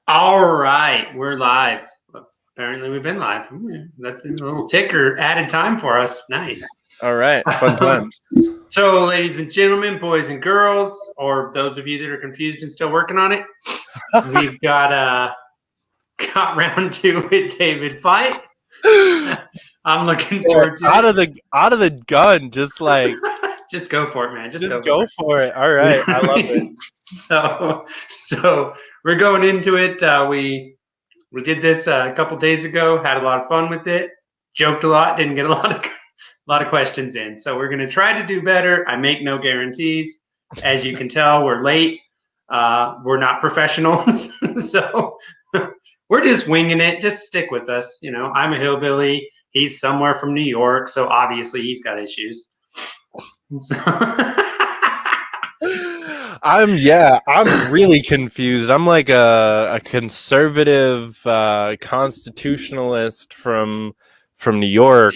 All right, we're live. Apparently, we've been live. That's a little ticker added time for us. Nice. All right, fun times. So, ladies and gentlemen, boys and girls, or those of you that are confused and still working on it, we've got round two with David Fite. I'm looking forward to out of the gun, just like just go for it, man. Just go for it. All right, I love it. So we're going into it. We did this a couple days ago. Had a lot of fun with it. Joked a lot. Didn't get a lot of questions in. So we're going to try to do better. I make no guarantees. As you can tell, we're late. We're not professionals, so we're just winging it. Just stick with us. You know, I'm a hillbilly. He's somewhere from New York, so obviously he's got issues. So I'm really confused. I'm like a conservative constitutionalist from New York.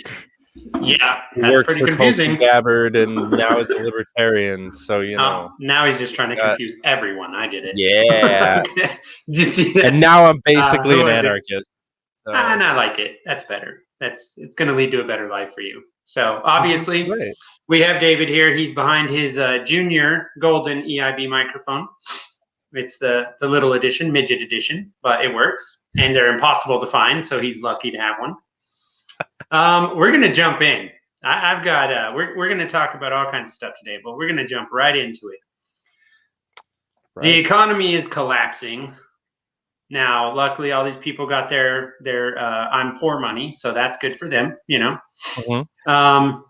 Yeah, that's worked pretty for confusing. Tulsi Gabbard and now is a libertarian. So you know. Now he's just trying to confuse everyone. I get it. Yeah. Did you see that? And now I'm basically an anarchist. So. And I like it. That's better. It's going to lead to a better life for you. So obviously, we have David here. He's behind his junior golden EIB microphone. It's the little edition, midget edition, but it works. And they're impossible to find, so he's lucky to have one. We're going to jump in. I've got, we're going to talk about all kinds of stuff today, but we're going to jump right into it. Right. The economy is collapsing. Now, luckily, all these people got their I'm poor money, so that's good for them, you know. Mm-hmm.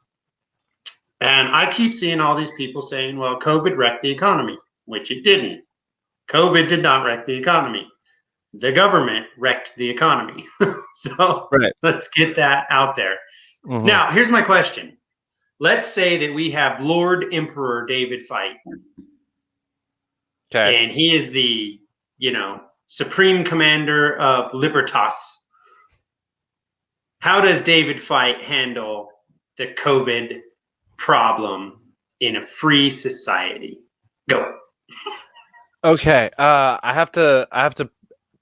And I keep seeing all these people saying, well, COVID wrecked the economy, which it didn't. COVID did not wreck the economy. The government wrecked the economy. So Let's get that out there. Mm-hmm. Now, here's my question. Let's say that we have Lord Emperor David Fite. Okay. And he is the, Supreme Commander of Libertas. How does David Fite handle the COVID problem in a free society? Go. Okay. I have to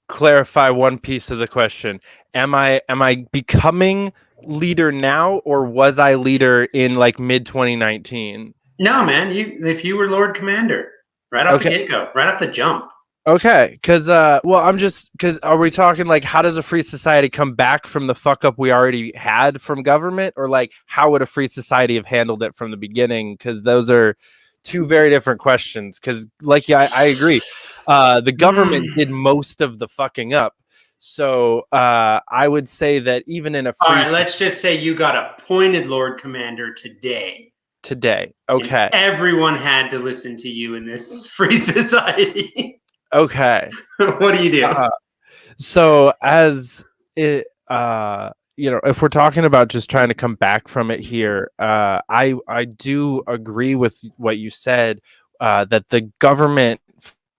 clarify one piece of the question. Am I becoming leader now, or was I leader in like mid 2019? No, man. If you were Lord Commander, right off the get-go, right off the jump. Okay, because are we talking like how does a free society come back from the fuck up we already had from government, or like how would a free society have handled it from the beginning? Because those are two very different questions. Because I agree, the government did most of the fucking up. So I would say that even in a free, all right, let's just say you got appointed Lord Commander today. Okay, and everyone had to listen to you in this free society. Okay. What do you do? So as it, if we're talking about just trying to come back from it here, I do agree with what you said, that the government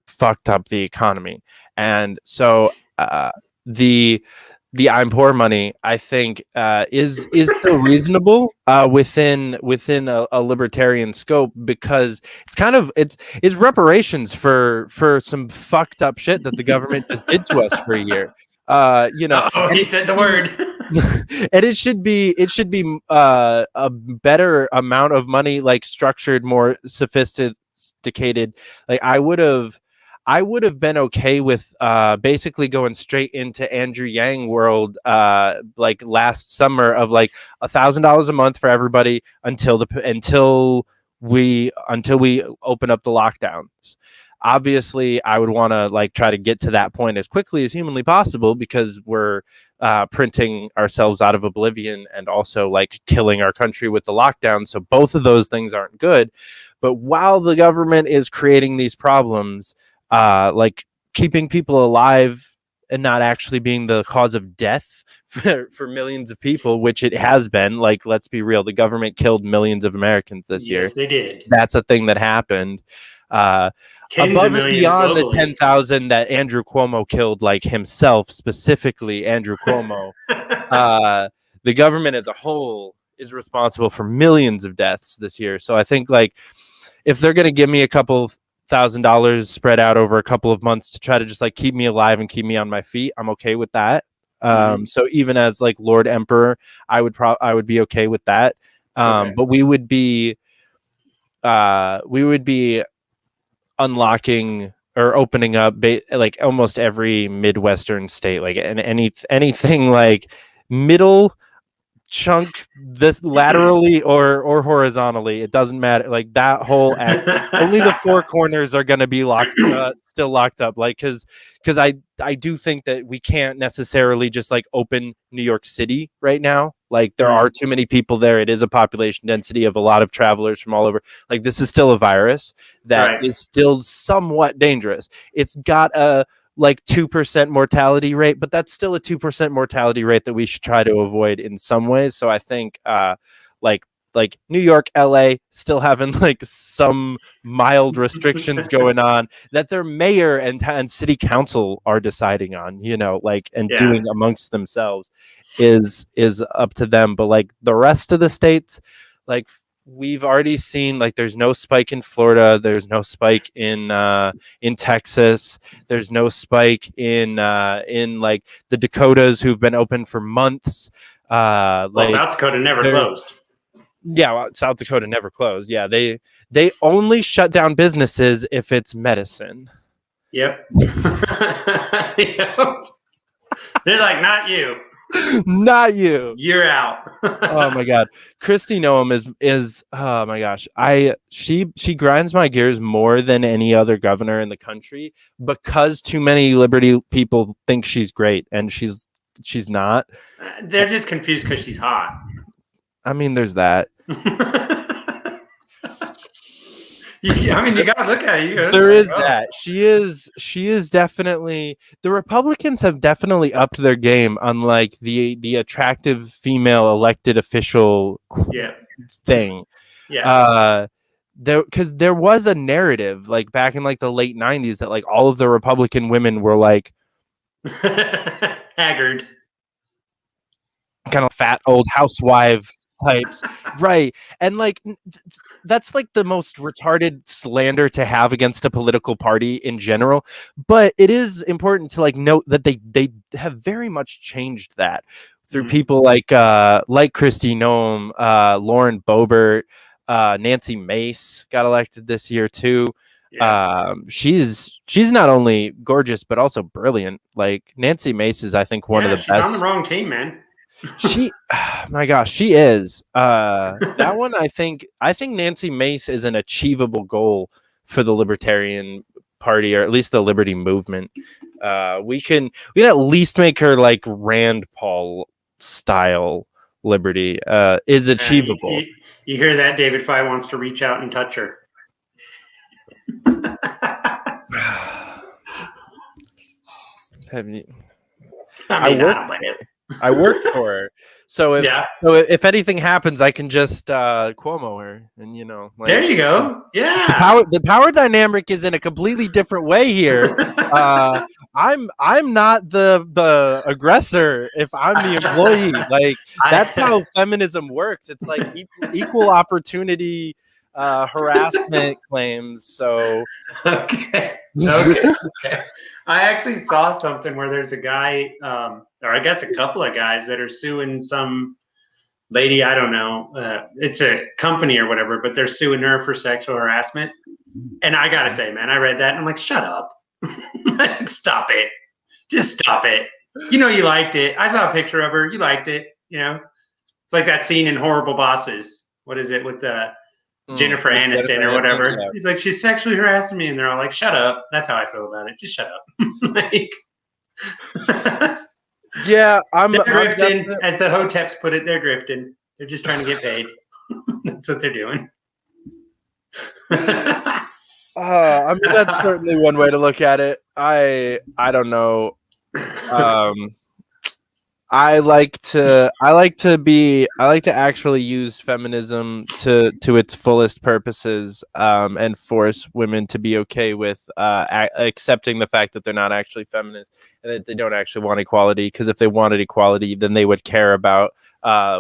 fucked up the economy. And so the I'm poor money, I think, is still reasonable within a libertarian scope, because it's reparations for some fucked up shit that the government just did to us for a year. He said the word. And it should be a better amount of money, like structured, more sophisticated. Like I would have been okay with basically going straight into Andrew Yang world like last summer of like $1,000 a month for everybody until we open up the lockdowns. Obviously, I would want to like try to get to that point as quickly as humanly possible, because we're printing ourselves out of oblivion and also like killing our country with the lockdown. So both of those things aren't good. But while the government is creating these problems, like keeping people alive and not actually being the cause of death for millions of people, which it has been. Like, let's be real, the government killed millions of Americans this year. Yes, they did. That's a thing that happened. Above and beyond the 10,000 that Andrew Cuomo killed, like himself, specifically Andrew Cuomo, the government as a whole is responsible for millions of deaths this year. So I think like if they're going to give me a couple $1,000 spread out over a couple of months to try to just like keep me alive and keep me on my feet, I'm okay with that. So even as like Lord Emperor, I would be okay with that. But we would be unlocking or opening up like almost every Midwestern state, like and anything like middle chunk, this laterally or horizontally, it doesn't matter, like that whole only the four corners are going to be still locked up, like because I do think that we can't necessarily just like open New York City right now. Like there are too many people there. It is a population density of a lot of travelers from all over. Like this is still a virus that is still somewhat dangerous. It's got a like 2% mortality rate, but that's still a 2% mortality rate that we should try to avoid in some ways. So I think like New York, LA still having like some mild restrictions going on that their mayor and city council are deciding on, like, and doing amongst themselves is up to them. But like the rest of the states, like we've already seen, like there's no spike in Florida, there's no spike in Texas, there's no spike in like the Dakotas, who've been open for months. Well, South Dakota never closed. Yeah, well, South Dakota never closed. Yeah, they only shut down businesses if it's medicine. Yep. Yep. They're like, not you. Not you. You're out. Oh my God, Kristi Noem is oh my gosh, she grinds my gears more than any other governor in the country, because too many Liberty people think she's great and she's not. They're just confused because she's hot. I mean, there's that. You gotta look at it. There is that. She is definitely. The Republicans have definitely upped their game on like the attractive female elected official thing. Yeah. Because there was a narrative like back in like the late 90s that like all of the Republican women were like haggard, kind of fat old housewife types, right? And like that's like the most retarded slander to have against a political party in general. But it is important to like note that they have very much changed that through people like Kristi Noem, Lauren Boebert, Nancy Mace got elected this year too. Yeah. She's not only gorgeous but also brilliant. Like Nancy Mace is, I think, one of the best. She's on the wrong team, man. My gosh, she is. That one, I think Nancy Mace is an achievable goal for the Libertarian Party, or at least the Liberty Movement. We can at least make her like Rand Paul style liberty is achievable. You hear that? David Fite wants to reach out and touch her. I worked for her, so if anything happens, I can just Cuomo her, and like, there you go. Yeah, the power dynamic is in a completely different way here. I'm not the aggressor if I'm the employee. Like that's how feminism works. It's like equal opportunity harassment claims. So okay. I actually saw something where there's a guy, or I guess a couple of guys that are suing some lady. I don't know. It's a company or whatever, but they're suing her for sexual harassment. And I gotta say, man, I read that and I'm like, shut up. Stop it. Just stop it. You liked it. I saw a picture of her. You liked it. It's like that scene in Horrible Bosses. What is it with the Jennifer Aniston or whatever? Yeah. He's like, she's sexually harassing me, and they're all like, shut up. That's how I feel about it. Just shut up. Yeah, they're grifting, as the Hoteps put it. They're grifting. They're just trying to get paid. That's what they're doing. I mean, that's certainly one way to look at it. I don't know. I like to actually use feminism to its fullest purposes, and force women to be okay with accepting the fact that they're not actually feminist and that they don't actually want equality. Because if they wanted equality, then they would care about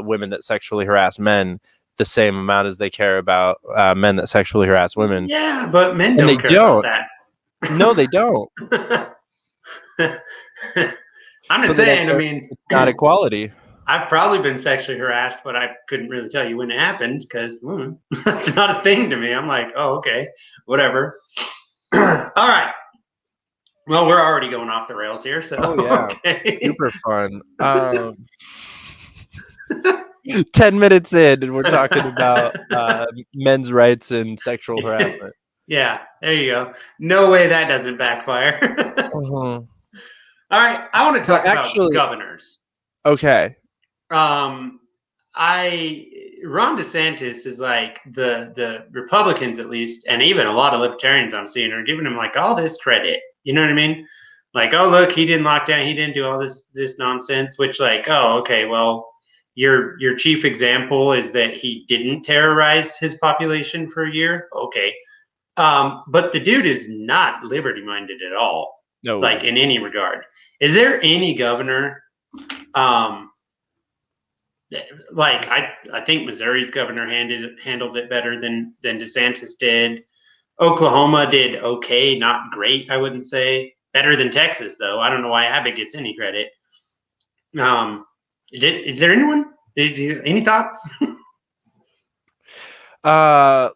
women that sexually harass men the same amount as they care about men that sexually harass women. Yeah, but men don't care about that. No, they don't. I'm just saying, I mean, it's not equality. I've probably been sexually harassed, but I couldn't really tell you when it happened because that's not a thing to me. I'm like, oh, okay, whatever. All right. Well, we're already going off the rails here. So, okay. Super fun. 10 minutes in, and we're talking about men's rights and sexual harassment. Yeah, there you go. No way that doesn't backfire. All right, I want to talk about governors. Okay. Ron DeSantis is like the Republicans, at least, and even a lot of libertarians I'm seeing are giving him like all this credit. You know what I mean? Like, oh, look, he didn't lock down, he didn't do all this nonsense. Which, like, oh, okay, well, your chief example is that he didn't terrorize his population for a year. Okay, but the dude is not liberty minded at all. No, like in any regard. Is there any governor? Like I think Missouri's governor handled it better than DeSantis did. Oklahoma did okay, not great, I wouldn't say. Better than Texas, though. I don't know why Abbott gets any credit. Is there anyone? Any thoughts? I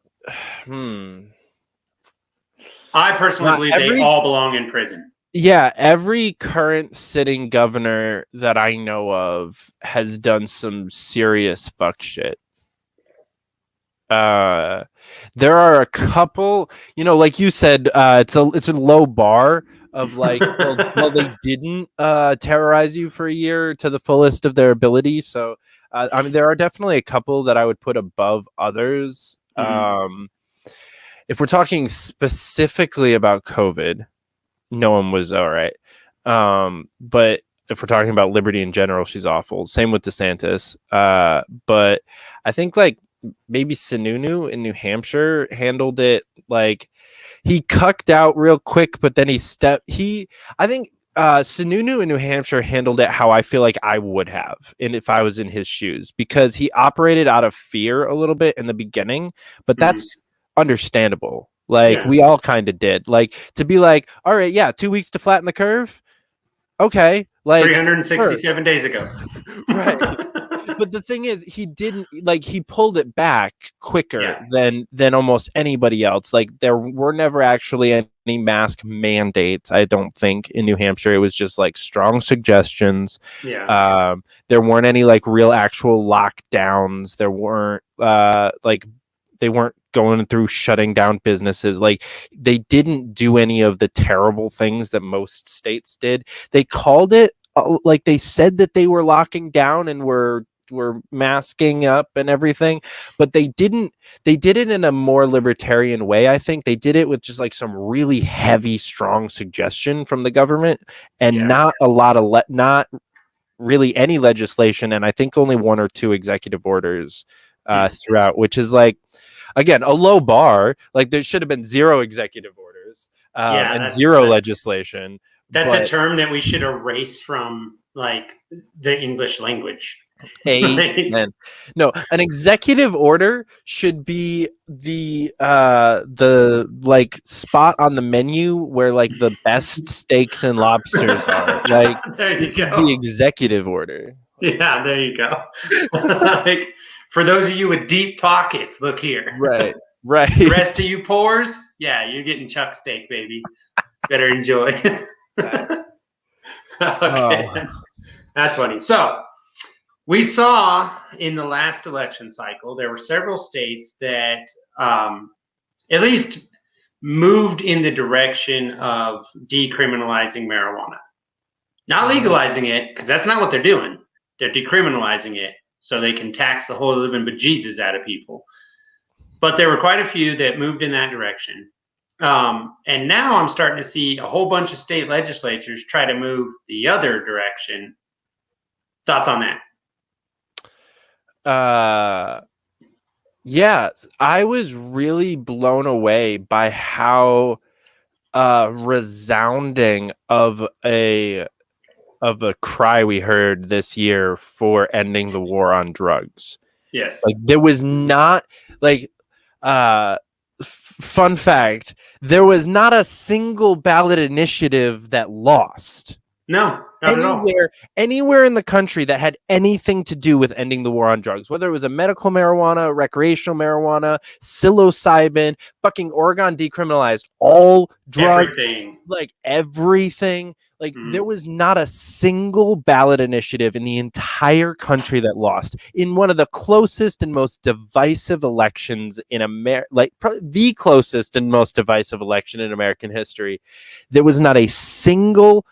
personally believe they all belong in prison. Yeah, every current sitting governor that I know of has done some serious fuck shit. There are a couple, like you said, it's a low bar of like, well, they didn't terrorize you for a year to the fullest of their ability. So, I mean, there are definitely a couple that I would put above others. Mm-hmm. If we're talking specifically about COVID, no one was all right. But if we're talking about liberty in general, she's awful. Same with DeSantis. But I think like maybe Sununu in New Hampshire handled it like he cucked out real quick, but then I think Sununu in New Hampshire handled it how I feel like I would have, and if I was in his shoes, because he operated out of fear a little bit in the beginning, but that's understandable. Like we all kind of did. Like to be like, all right, yeah, 2 weeks to flatten the curve. Okay, like 367 days ago. Right. But the thing is, he didn't he pulled it back quicker than almost anybody else. Like there were never actually any mask mandates, I don't think, in New Hampshire. It was just like strong suggestions. Yeah. There weren't any like real actual lockdowns. There weren't they weren't going through shutting down businesses. Like they didn't do any of the terrible things that most states did. They called it like they said that they were locking down and were masking up and everything, but they did it in a more libertarian way. I think they did it with just like some really heavy, strong suggestion from the government and not a lot of not really any legislation. And I think only 1 or 2 executive orders throughout, which is like, again, a low bar. Like there should have been 0 executive orders and 0 legislation. That's a term that we should erase from like the English language. Amen. No, an executive order should be the like spot on the menu where like the best steaks and lobsters are. Like this is the executive order. Yeah, there you go. Like for those of you with deep pockets, look here. Right. The rest of you poors, yeah, you're getting chuck steak, baby. Better enjoy. Okay, that's funny. So we saw in the last election cycle, there were several states that at least moved in the direction of decriminalizing marijuana. Not legalizing it, because that's not what they're doing. They're decriminalizing it so they can tax the whole living bejesus out of people. But there were quite a few that moved in that direction. And now I'm starting to see a whole bunch of state legislatures try to move the other direction. Thoughts on that? Yeah, I was really blown away by how resounding of a cry we heard this year for ending the war on drugs. Yes. Like there was not like fun fact, there was not a single ballot initiative that lost. No, not at all. Anywhere in the country that had anything to do with ending the war on drugs, whether it was a medical marijuana, recreational marijuana, psilocybin, fucking Oregon decriminalized all drugs, everything. like everything. Like there was not a single ballot initiative in the entire country that lost in one of the closest and most divisive elections in America, like the closest and most divisive election in American history. There was not a single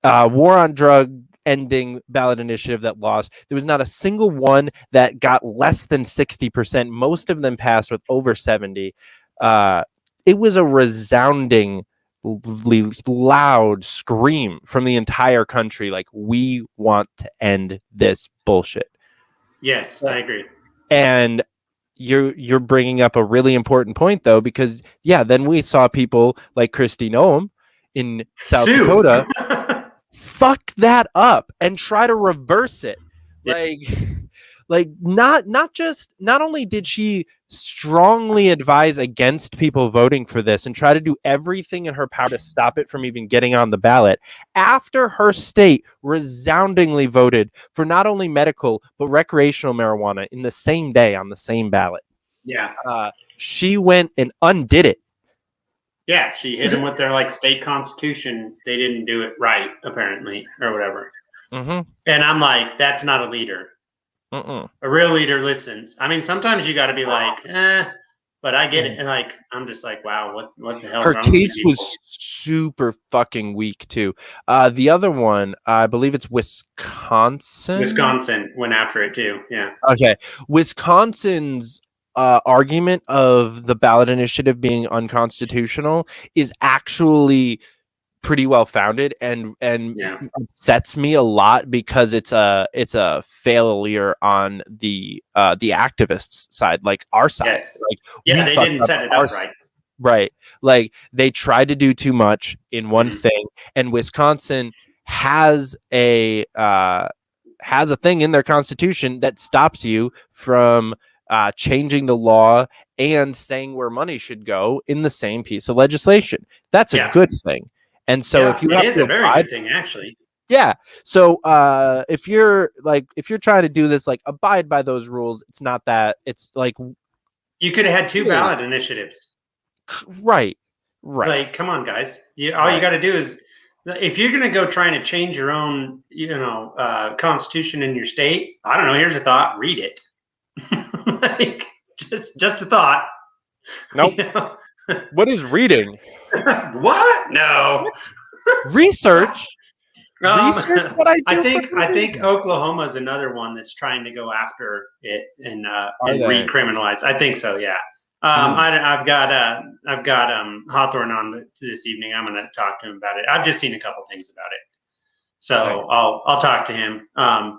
war on drug ending ballot initiative that lost. There was not a single one that got less than 60%. Most of them passed with over 70. It was a resounding loud scream from the entire country, like, we want to end this bullshit. Yes, I agree. And you're bringing up a really important point, though, because then we saw people like Kristi Noem in South Dakota fuck that up and try to reverse it. Not only did she strongly advise against people voting for this and try to do everything in her power to stop it from even getting on the ballot, after her state resoundingly voted for not only medical but recreational marijuana in the same day on the same ballot. She went and undid it. Yeah, she hit them with their like state constitution. They didn't do it right, apparently, or whatever. And I'm like, that's not a leader. A real leader listens. I mean, sometimes you got to be like, but I get it. And like, I'm just like, wow, what the hell? Her case was super fucking weak too. The other one, I believe it's Wisconsin. Wisconsin went after it too. Yeah. Okay, Wisconsin's argument of the ballot initiative being unconstitutional is actually pretty well founded and upsets me a lot because it's a failure on the activists side, like our side. Yes. Like they didn't set it up right. Right. Like they tried to do too much in one thing, and Wisconsin has a thing in their constitution that stops you from changing the law and saying where money should go in the same piece of legislation. That's a good thing. And so if you have is to a very good thing, actually. Yeah. So if you're trying to do this, like, abide by those rules, it's not that. It's like you could have had two ballot initiatives. Right. Like, come on, guys. All you got to do is, if you're going to go trying to change your own, constitution in your state, I don't know. Here's a thought. Read it. Like, just a thought. Nope. What is reading? What? No. Research. Research what I do. I think Oklahoma is another one that's trying to go after it and recriminalize. I think so. Yeah. I've got Hawthorne on this evening. I'm going to talk to him about it. I've just seen a couple things about it, so I'll talk to him.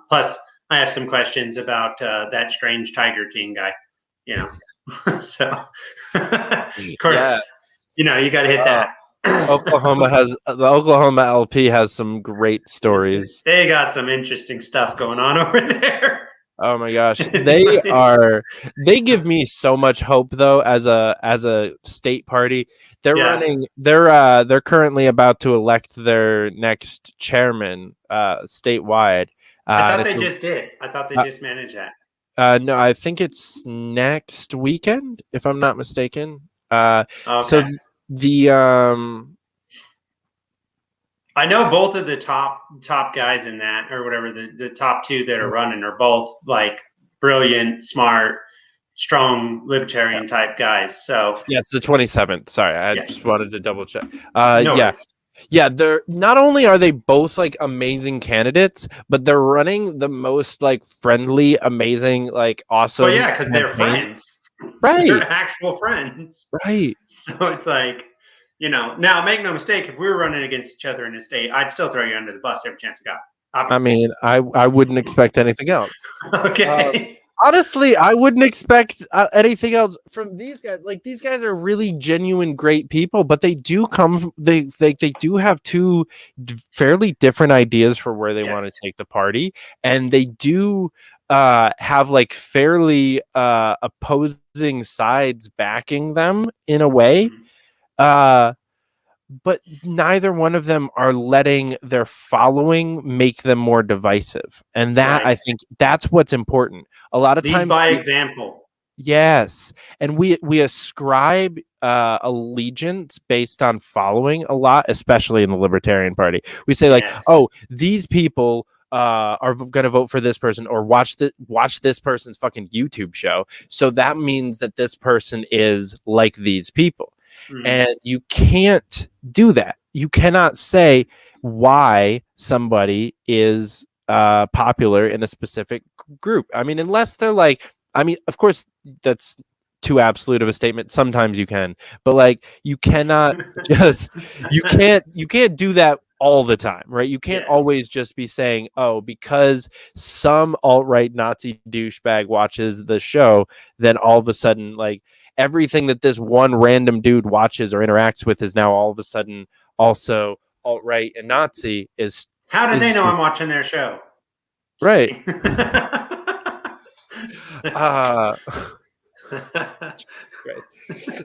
Plus, I have some questions about that strange Tiger King guy. So of course, you got to hit that. The Oklahoma LP has some great stories. They got some interesting stuff going on over there. Oh my gosh. They give me so much hope though as a state party. They're running they're currently about to elect their next chairman statewide. I thought they just did. I thought they just managed that. No, I think it's next weekend, if I'm not mistaken. Okay. So the I know both of the top guys in that, or whatever, the top two that are running are both like brilliant, smart, strong, libertarian type guys. So it's the 27th. Sorry, I just wanted to double check. Yeah, they're not only are they both like amazing candidates, but they're running the most like friendly, amazing, like awesome. Well, because they're friends, right? They're actual friends, right? So it's like, now make no mistake, if we were running against each other in a state, I'd still throw you under the bus every chance I got. Obviously. I mean, I wouldn't expect anything else. Okay. Honestly, I wouldn't expect anything else from these guys. Like, these guys are really genuine, great people, but they do they do have two fairly different ideas for where they want to take the party, and they do have like fairly opposing sides backing them in a way. But neither one of them are letting their following make them more divisive. And that, I think that's what's important. A lot of times, by example. Yes. And we ascribe allegiance based on following a lot, especially in the Libertarian Party. We say like, oh, these people are going to vote for this person or watch this person's fucking YouTube show. So that means that this person is like these people. And you can't do that. You cannot say why somebody is popular in a specific group. I mean, unless they're like, I mean, of course, that's too absolute of a statement. Sometimes you can, but like, you cannot just, you can't do that all the time, right? You can't always just be saying, oh, because some alt-right Nazi douchebag watches the show, then all of a sudden, like, everything that this one random dude watches or interacts with is now all of a sudden also alt-right and Nazi. How did they know I'm watching their show? Right.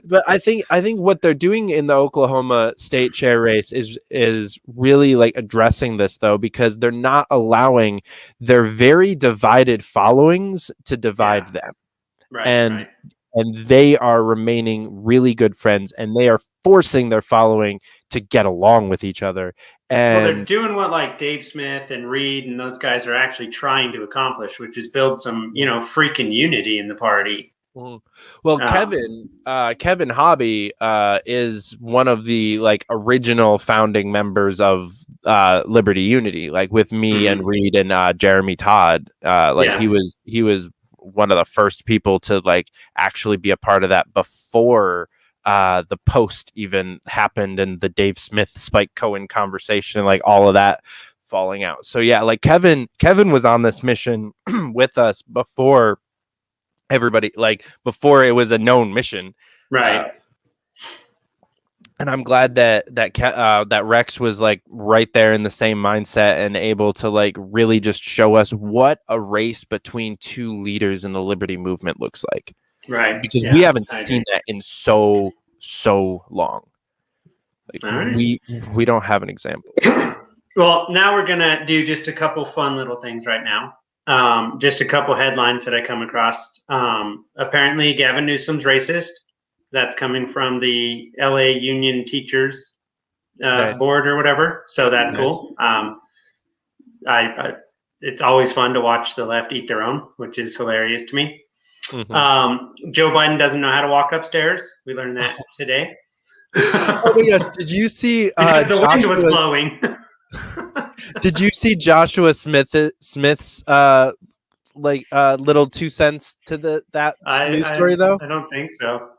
But I think what they're doing in the Oklahoma state chair race is really like addressing this, though, because they're not allowing their very divided followings to divide them. And they are remaining really good friends, and they are forcing their following to get along with each other. And they're doing what like Dave Smith and Reed and those guys are actually trying to accomplish, which is build some, freaking unity in the party. Well, Kevin Hobby is one of the like original founding members of Liberty Unity, like with me and Reed and Jeremy Todd. He was one of the first people to like actually be a part of that before the post even happened and the Dave Smith Spike Cohen conversation, like all of that falling out. So yeah, like Kevin was on this mission with us before everybody, like before it was a known mission, right? And I'm glad that Rex was like right there in the same mindset and able to like really just show us what a race between two leaders in the liberty movement looks like. Right. Because we haven't seen that in so long. Like we don't have an example. Well, now we're gonna do just a couple fun little things right now. Just a couple headlines that I come across. Apparently, Gavin Newsom's racist. That's coming from the LA Union Teachers Board or whatever. So that's cool. It's always fun to watch the left eat their own, which is hilarious to me. Joe Biden doesn't know how to walk upstairs. We learned that today. Oh my gosh! Did you see the wind was blowing? Did you see Joshua Smith's little 2 cents to that news story though? I don't think so.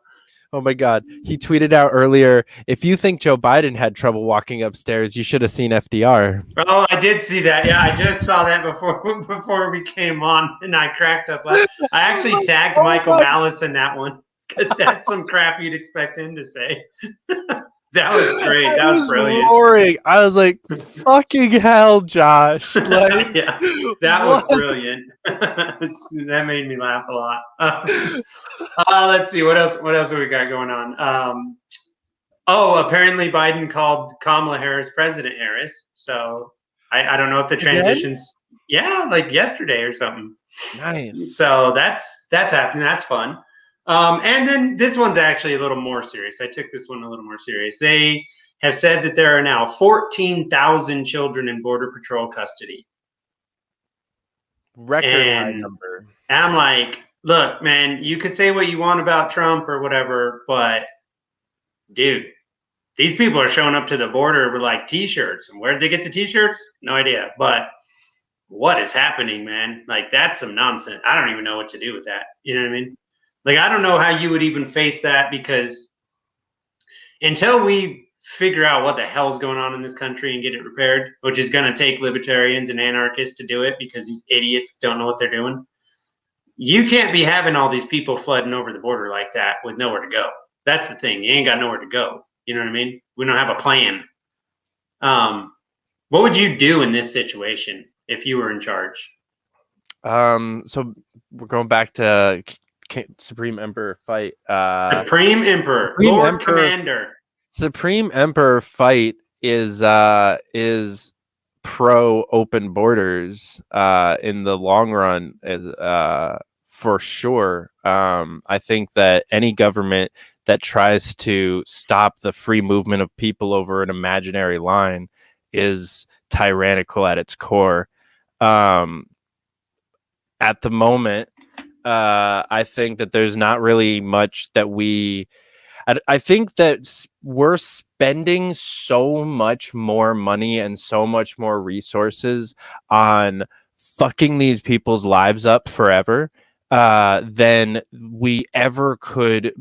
Oh my God. He tweeted out earlier, if you think Joe Biden had trouble walking upstairs, you should have seen FDR. Oh, I did see that. Yeah, I just saw that before we came on, and I cracked up. I actually tagged Michael Malice in that one because that's some crap you'd expect him to say. That was great. That was brilliant. Roaring. I was like, fucking hell, Josh. Like, yeah, that was brilliant. That made me laugh a lot. Let's see. What else have we got going on? Apparently Biden called Kamala Harris President Harris. So I don't know if the transitions. Yeah, like yesterday or something. Nice. So that's happening. That's fun. And then this one's actually a little more serious. I took this one a little more serious. They have said that there are now 14,000 children in Border Patrol custody. Record high number. And I'm like, look, man, you could say what you want about Trump or whatever, but dude, these people are showing up to the border with like T-shirts. And where did they get the T-shirts? No idea. But what is happening, man? Like, that's some nonsense. I don't even know what to do with that. You know what I mean? Like, I don't know how you would even face that, because until we figure out what the hell's going on in this country and get it repaired, which is going to take libertarians and anarchists to do it because these idiots don't know what they're doing, you can't be having all these people flooding over the border like that with nowhere to go. That's the thing. You ain't got nowhere to go. You know what I mean? We don't have a plan. What would you do in this situation if you were in charge? So we're going back to Supreme Emperor Fite. Supreme Emperor, Supreme Lord Emperor, Commander. Supreme Emperor Fite is pro open borders in the long run, for sure. I think that any government that tries to stop the free movement of people over an imaginary line is tyrannical at its core. At the moment, I think that there's not really much that I think that we're spending so much more money and so much more resources on fucking these people's lives up forever than we ever could.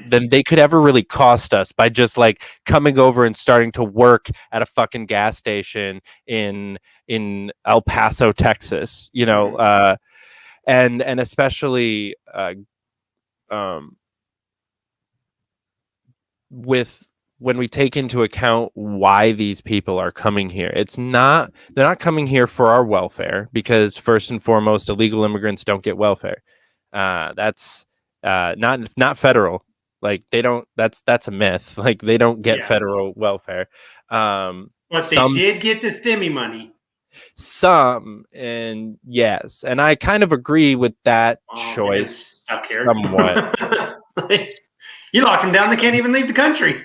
Than they could ever really cost us by just like coming over and starting to work at a fucking gas station in El Paso, Texas, you know, and especially with when we take into account why these people are coming here. They're not coming here for our welfare, because first and foremost, illegal immigrants don't get welfare. That's not federal. Like they don't. That's a myth. Like they don't get federal welfare. But they did get the stimmy money. Some, and yes, and I kind of agree with that choice somewhat. You lock them down; they can't even leave the country.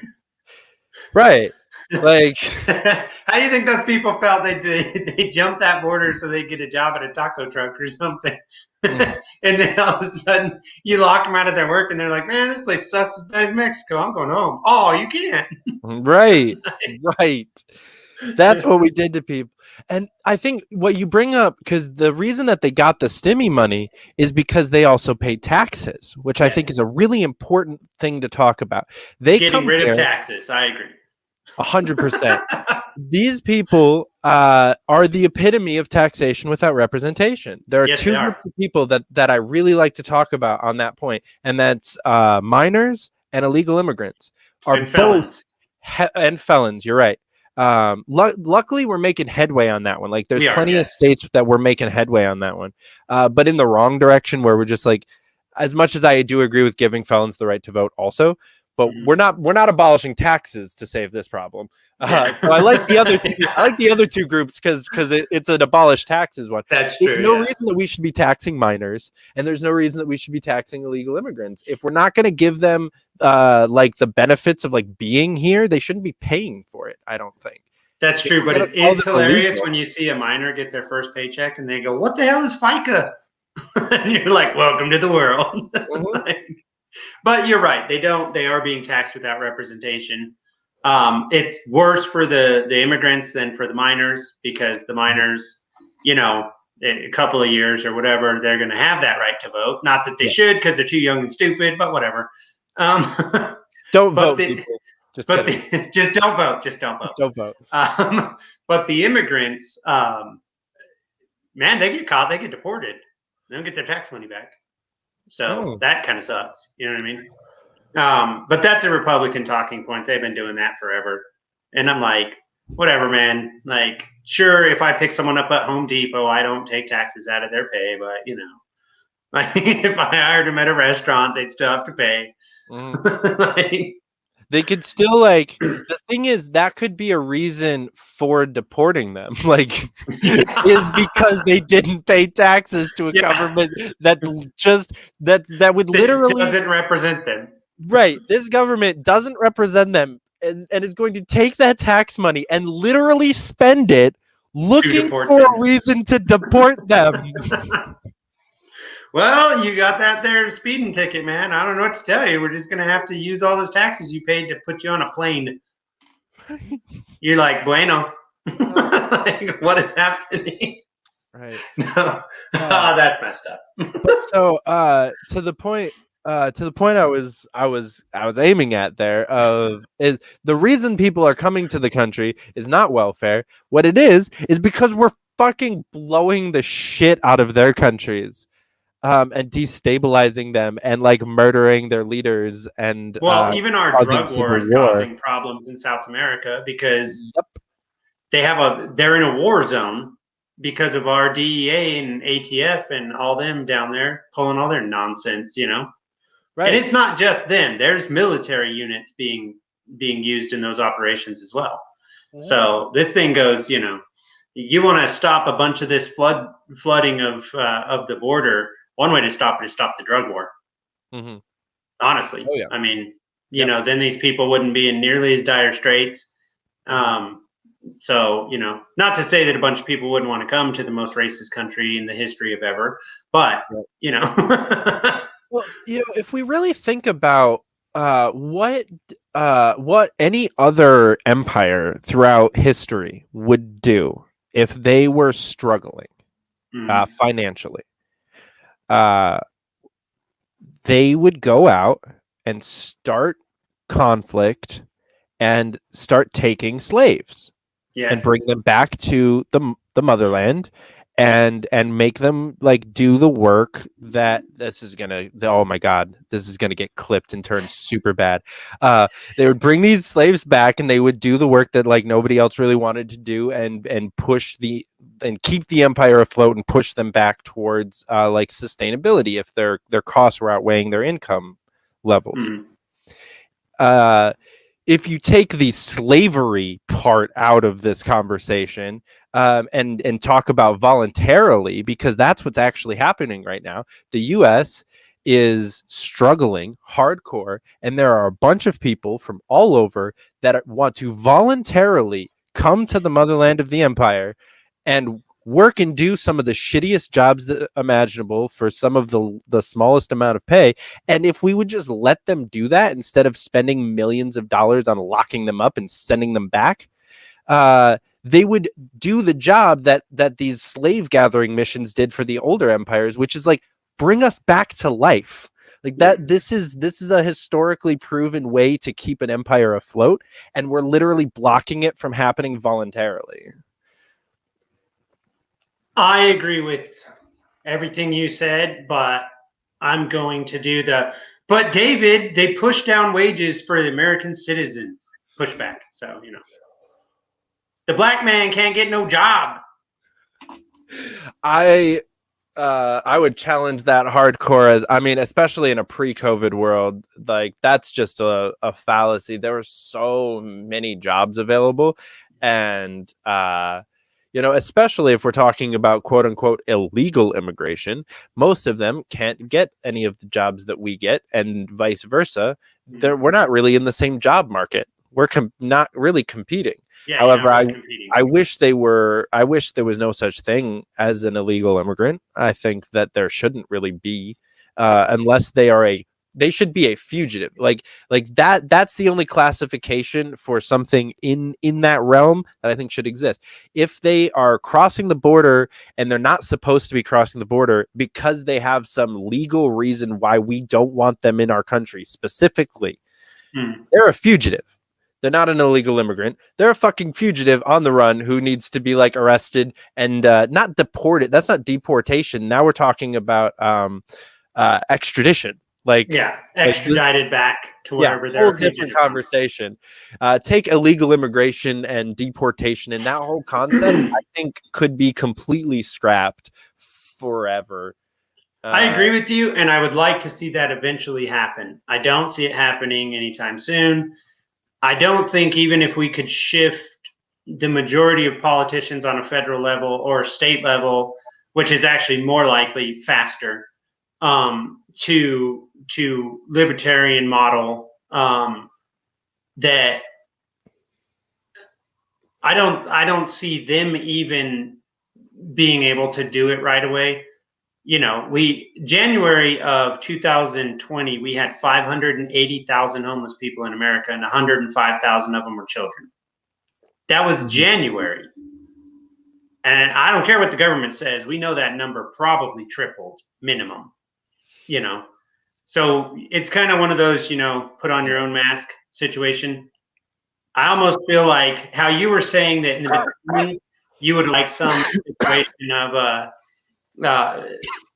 Right. Like, how do you think those people felt? They jumped that border so they get a job at a taco truck or something, and then all of a sudden you lock them out of their work, and they're like, "Man, this place sucks as bad as Mexico. I'm going home." Oh, you can't. Right. That's what we did to people. And I think what you bring up, because the reason that they got the stimmy money is because they also pay taxes, which I think is a really important thing to talk about. They getting rid of taxes. I agree. 100%. These people are the epitome of taxation without representation. There are two groups of people that I really like to talk about on that point, and that's minors and illegal immigrants. And felons. And felons, you're right. Luckily, we're making headway on that one. Like, there's plenty of states that we're making headway on that one, but in the wrong direction, where we're just like, as much as I do agree with giving felons the right to vote, also. But we're not abolishing taxes to save this problem. So I like the other two groups because it's an abolished taxes one. That's true. There's no reason that we should be taxing minors, and there's no reason that we should be taxing illegal immigrants. If we're not going to give them like the benefits of like being here, they shouldn't be paying for it. I don't think. That's true, but it is hilarious when you see a minor get their first paycheck and they go, "What the hell is FICA?" And you're like, "Welcome to the world." But you're right. They are being taxed without representation. It's worse for the immigrants than for the minors, because the minors, you know, in a couple of years or whatever, they're going to have that right to vote. Not that they should, because they're too young and stupid, but whatever. Don't vote. Just don't vote. Just don't vote. Just don't vote. But the immigrants, man, they get caught. They get deported. They don't get their tax money back. So that kind of sucks. You know what I mean? But that's a Republican talking point. They've been doing that forever. And I'm like, whatever, man. Like, sure, if I pick someone up at Home Depot, I don't take taxes out of their pay. But, you know, like, if I hired them at a restaurant, they'd still have to pay. They could still, like, the thing is, that could be a reason for deporting them, like, is because they didn't pay taxes to a government that would literally doesn't represent them. Right. This government doesn't represent them and is going to take that tax money and literally spend it looking for a reason to deport them. Well, you got that there speeding ticket, man. I don't know what to tell you. We're just going to have to use all those taxes you paid to put you on a plane. You're like, bueno. Like, what is happening? Right. No. That's messed up. So, to the point I was aiming at there is the reason people are coming to the country is not welfare. What it is because we're fucking blowing the shit out of their countries. And destabilizing them and like murdering their leaders and even our drug war is causing problems in South America because they're in a war zone. because of our DEA and ATF and all them down there pulling all their nonsense, you know. Right. And it's not just them. There's military units being used in those operations as well. Yeah. So this thing goes, you know, you want to stop a bunch of this flooding of the border. One way to stop it is stop the drug war. Mm-hmm. Honestly, oh, yeah. I mean, you know, then these people wouldn't be in nearly as dire straits. So, you know, not to say that a bunch of people wouldn't want to come to the most racist country in the history of ever, but, you know. Well, you know, if we really think about what any other empire throughout history would do if they were struggling financially, they would go out and start conflict and start taking slaves. Yes. And bring them back to the motherland and make them like do the work that this is gonna, oh my god, this is gonna get clipped and turned super bad. They would bring these slaves back and they would do the work that like nobody else really wanted to do and push and keep the empire afloat and push them back towards like sustainability if their costs were outweighing their income levels. Mm-hmm. If you take the slavery part out of this conversation and talk about voluntarily, because that's what's actually happening right now, the U.S. is struggling hardcore, and there are a bunch of people from all over that want to voluntarily come to the motherland of the empire and work and do some of the shittiest jobs that imaginable for some of the smallest amount of pay. And if we would just let them do that instead of spending millions of dollars on locking them up and sending them back, they would do the job that these slave gathering missions did for the older empires, which is like bring us back to life. Like that, this is a historically proven way to keep an empire afloat, and we're literally blocking it from happening voluntarily. I agree with everything you said, but I'm going to do but David, they push down wages for the American citizens. Pushback. So, you know, the black man can't get no job. I would challenge that hardcore, as I mean, especially in a pre-COVID world, like that's just a fallacy. There were so many jobs available, and you know, especially if we're talking about quote unquote illegal immigration, most of them can't get any of the jobs that we get, and vice versa. We're not really in the same job market. We're not really competing. Yeah, however, I wish they were. I wish there was no such thing as an illegal immigrant. I think that there shouldn't really be, unless they should be a fugitive. Like that. That's the only classification for something in that realm that I think should exist. If they are crossing the border and they're not supposed to be crossing the border because they have some legal reason why we don't want them in our country specifically, they're a fugitive. They're not an illegal immigrant. They're a fucking fugitive on the run who needs to be like arrested and not deported. That's not deportation. Now we're talking about extradition. Extradited back to wherever they're. Whole different conversation. Take illegal immigration and deportation, and that whole concept, I think, could be completely scrapped forever. I agree with you, and I would like to see that eventually happen. I don't see it happening anytime soon. I don't think even if we could shift the majority of politicians on a federal level or state level, which is actually more likely faster, to libertarian model, that I don't see them even being able to do it right away. You know, January of 2020, we had 580,000 homeless people in America, and 105,000 of them were children. That was January. And I don't care what the government says. We know that number probably tripled minimum, you know. So it's kind of one of those, you know, put on your own mask situation. I almost feel like how you were saying that in the beginning, you would like some situation of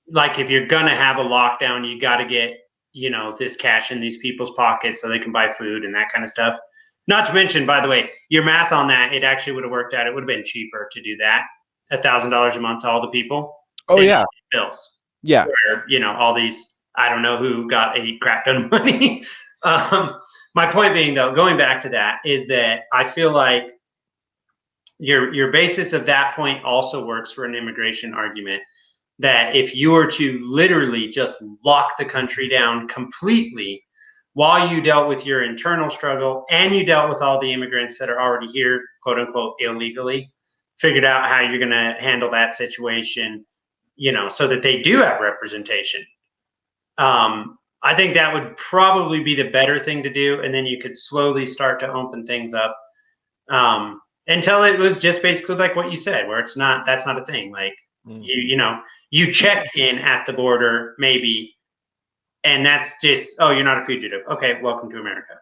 like if you're gonna have a lockdown, you got to get, you know, this cash in these people's pockets so they can buy food and that kind of stuff. Not to mention, by the way, your math on that, it actually would have worked out. It would have been cheaper to do that $1,000 a month to all the people. Oh yeah, bills. Yeah, where all these, I don't know who got a crap ton of money. My point being, though, going back to that, is that I feel like your basis of that point also works for an immigration argument. That if you were to literally just lock the country down completely while you dealt with your internal struggle and you dealt with all the immigrants that are already here, quote unquote, illegally, figured out how you're going to handle that situation, so that they do have representation. I think that would probably be the better thing to do. And then you could slowly start to open things up until it was just basically like what you said, where that's not a thing. Like, you check in at the border, maybe, and that's just, oh, you're not a fugitive. Okay, welcome to America.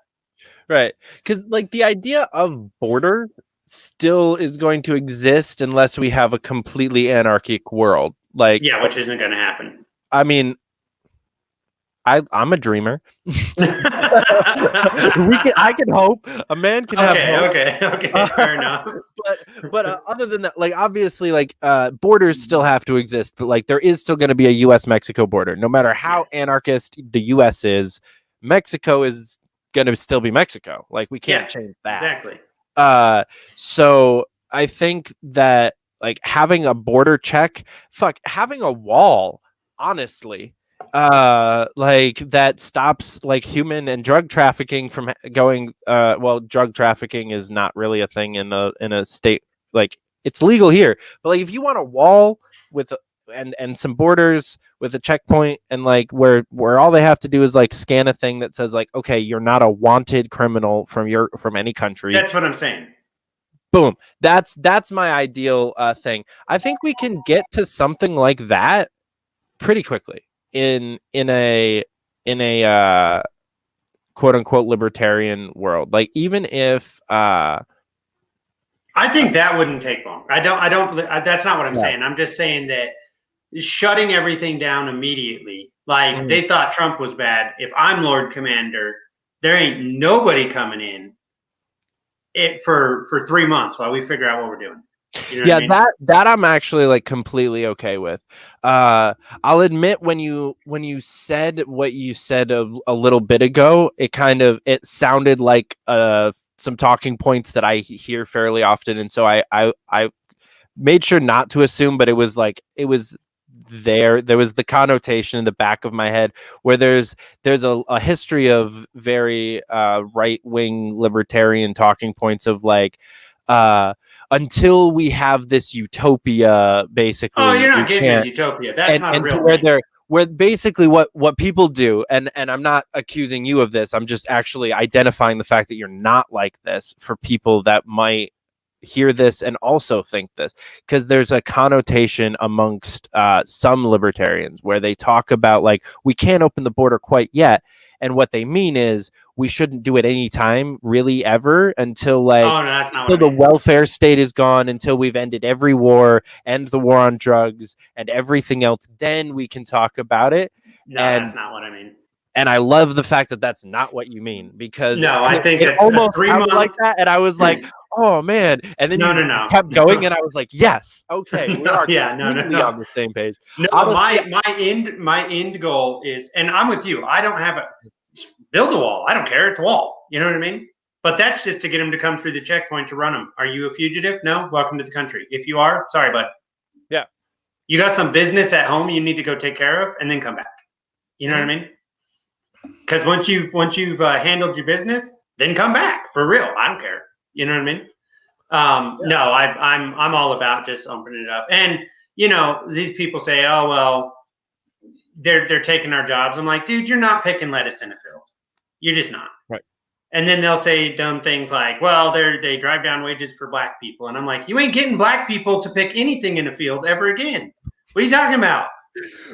Right. Because like the idea of border still is going to exist unless we have a completely anarchic world. Like, yeah, which isn't going to happen. I mean, I'm a dreamer. I can hope. A man can have hope. Okay, fair enough. But other than that, like obviously, like borders still have to exist, but like there is still going to be a U.S.-Mexico border. No matter how anarchist the U.S. is, Mexico is going to still be Mexico. Like we can't change that. Exactly. So I think that like having a border check, having a wall, honestly, like that stops like human and drug trafficking from going. Drug trafficking is not really a thing in a state, like it's legal here, but like if you want a wall with and some borders with a checkpoint and like where all they have to do is like scan a thing that says like, okay, you're not a wanted criminal from any country. That's what I'm saying. Boom. That's my ideal thing. I think we can get to something like that pretty quickly in a quote unquote libertarian world. Like even if I think that wouldn't take long. I don't that's not what I'm saying. I'm just saying that shutting everything down immediately, like they thought Trump was bad. If I'm Lord Commander, there ain't nobody coming in for 3 months while we figure out what we're doing. You know what I mean? that I'm actually like completely okay with. I'll admit when you said what you said a little bit ago, it sounded like some talking points that I hear fairly often, and so I made sure not to assume, but it was there was the connotation in the back of my head where there's a history of very right-wing libertarian talking points of like until we have this utopia, basically. Oh, you're not getting a utopia. That's not a real thing. Where basically what people do, and I'm not accusing you of this, I'm just actually identifying the fact that you're not like this for people that might hear this and also think this, because there's a connotation amongst some libertarians where they talk about like we can't open the border quite yet, and what they mean is we shouldn't do it anytime really ever until until the welfare state is gone, until we've ended every war, end the war on drugs and everything else, then we can talk about it. That's not what I mean. And I love the fact that that's not what you mean, because I think it almost sounded like that, and I was like, oh man, and then you kept going, and I was like, yes, okay, we are completely on the same page. My end goal is, and I'm with you, I don't have build a wall, I don't care, it's a wall, you know what I mean? But that's just to get them to come through the checkpoint to run them. Are you a fugitive? No, welcome to the country. If you are, sorry, bud. Yeah, you got some business at home you need to go take care of, and then come back. You know what I mean? Because once you've handled your business, then come back for real. I don't care. You know what I mean? No, I'm all about just opening it up. And these people say, oh well, they're taking our jobs. I'm like, dude, you're not picking lettuce in a field. You're just not. Right. And then they'll say dumb things like, well, they drive down wages for black people, and I'm like, you ain't getting black people to pick anything in a field ever again. What are you talking about?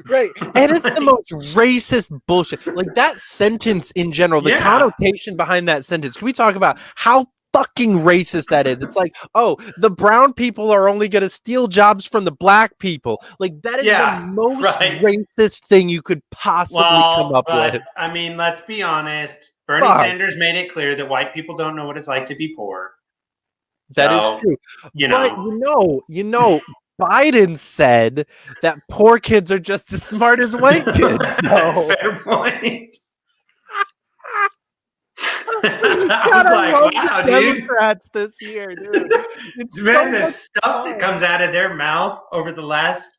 Right. And it's the most racist bullshit. Like that sentence in general, the connotation behind that sentence. Can we talk about how fucking racist that is? It's like, oh, the brown people are only going to steal jobs from the black people. Like that is the most racist thing you could possibly come up with. I mean, let's be honest. Bernie Sanders made it clear that white people don't know what it's like to be poor. That is true. But Biden said that poor kids are just as smart as white kids. That's a fair point. I God, was like, wow, dude. Democrats this year, dude. It's Man, the stuff that comes out of their mouth over the last,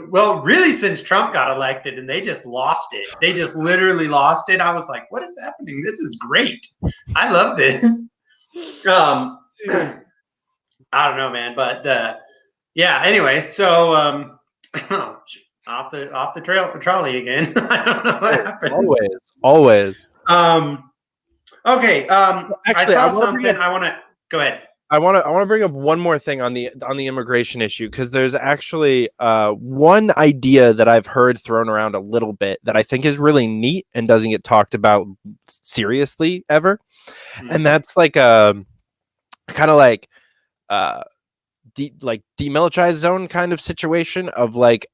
well, really since Trump got elected, and they just lost it. They just literally lost it. I was like, what is happening? This is great. I love this. I don't know, man, but yeah. Anyway, so off the trolley again. I don't know what happened. Always. Okay. Actually, I saw something. I want to go ahead. I want to bring up one more thing on the immigration issue, because there's actually one idea that I've heard thrown around a little bit that I think is really neat and doesn't get talked about seriously ever, and that's like a kind of like demilitarized zone kind of situation of like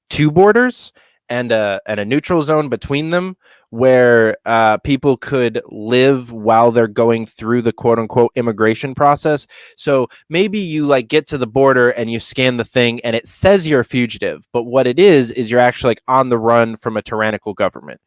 two borders and a neutral zone between them, where people could live while they're going through the quote unquote immigration process. So maybe you like get to the border and you scan the thing and it says you're a fugitive, but what it is you're actually like on the run from a tyrannical government.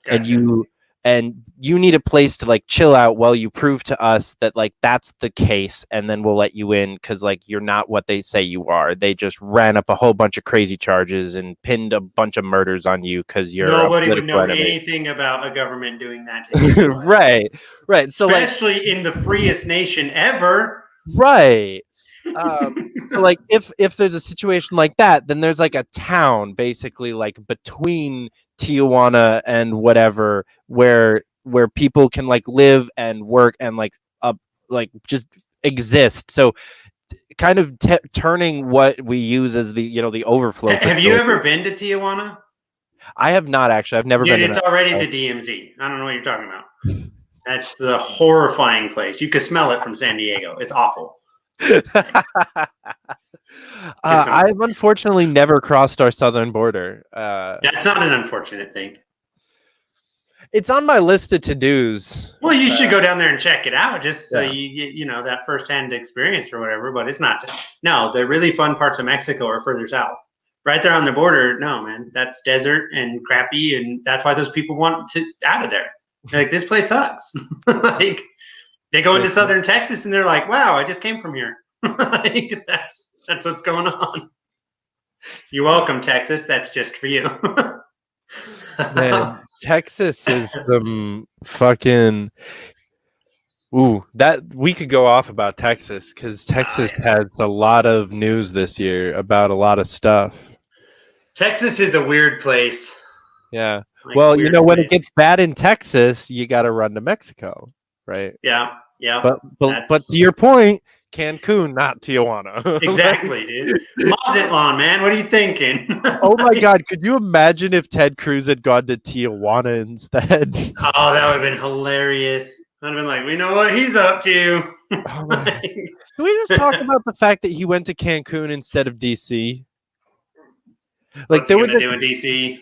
Gotcha. And you need a place to like chill out while you prove to us that like that's the case, and then we'll let you in, because like you're not what they say you are. They just ran up a whole bunch of crazy charges and pinned a bunch of murders on you because you're nobody would know anything about a government doing that to you. right. So especially like, in the freest nation ever. Right. So like if there's a situation like that, then there's like a town basically like between Tijuana and whatever, where people can like live and work and like just exist. So kind of turning what we use as the the overflow. Have you ever been to Tijuana? I have not, actually. I've never been. It's already the DMZ. I don't know what you're talking about. That's a horrifying place. You could smell it from San Diego. It's awful. I've unfortunately never crossed our southern border. That's not an unfortunate thing. It's on my list of to-dos. Well, you should go down there and check it out, just so you get that firsthand experience or whatever. But it's not. No, the really fun parts of Mexico are further south. Right there on the border, no, man, that's desert and crappy, and that's why those people want to out of there. They're like, this place sucks. Like, they go into southern Texas and they're like, wow, I just came from here. Like, that's what's going on. You're welcome, Texas. That's just for you. Man, Texas is some fucking... Ooh, that we could go off about Texas, because Texas has a lot of news this year about a lot of stuff. Texas is a weird place. Yeah. Like, well, when it gets bad in Texas, you got to run to Mexico, right? Yeah. But to your point, Cancun, not Tijuana. Exactly, dude. Mazatlan, man. What are you thinking? Oh my God. Could you imagine if Ted Cruz had gone to Tijuana instead? Oh, that would have been hilarious. I'd have been like, we know what he's up to. Oh, can we just talk about the fact that he went to Cancun instead of DC? Like, they were doing DC.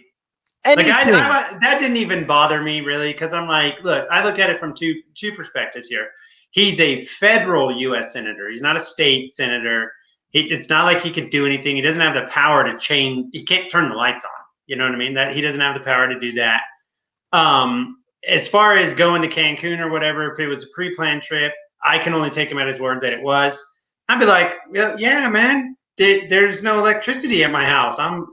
Like, that didn't even bother me really, because I'm like, I look at it from two perspectives here. He's a federal U.S. senator. He's not a state senator. It's not like he could do anything. He doesn't have the power to change. He can't turn the lights on. You know what I mean? That he doesn't have the power to do that. As far as going to Cancun or whatever, if it was a pre-planned trip, I can only take him at his word that it was. I'd be like, yeah, man, there's no electricity at my house. I'm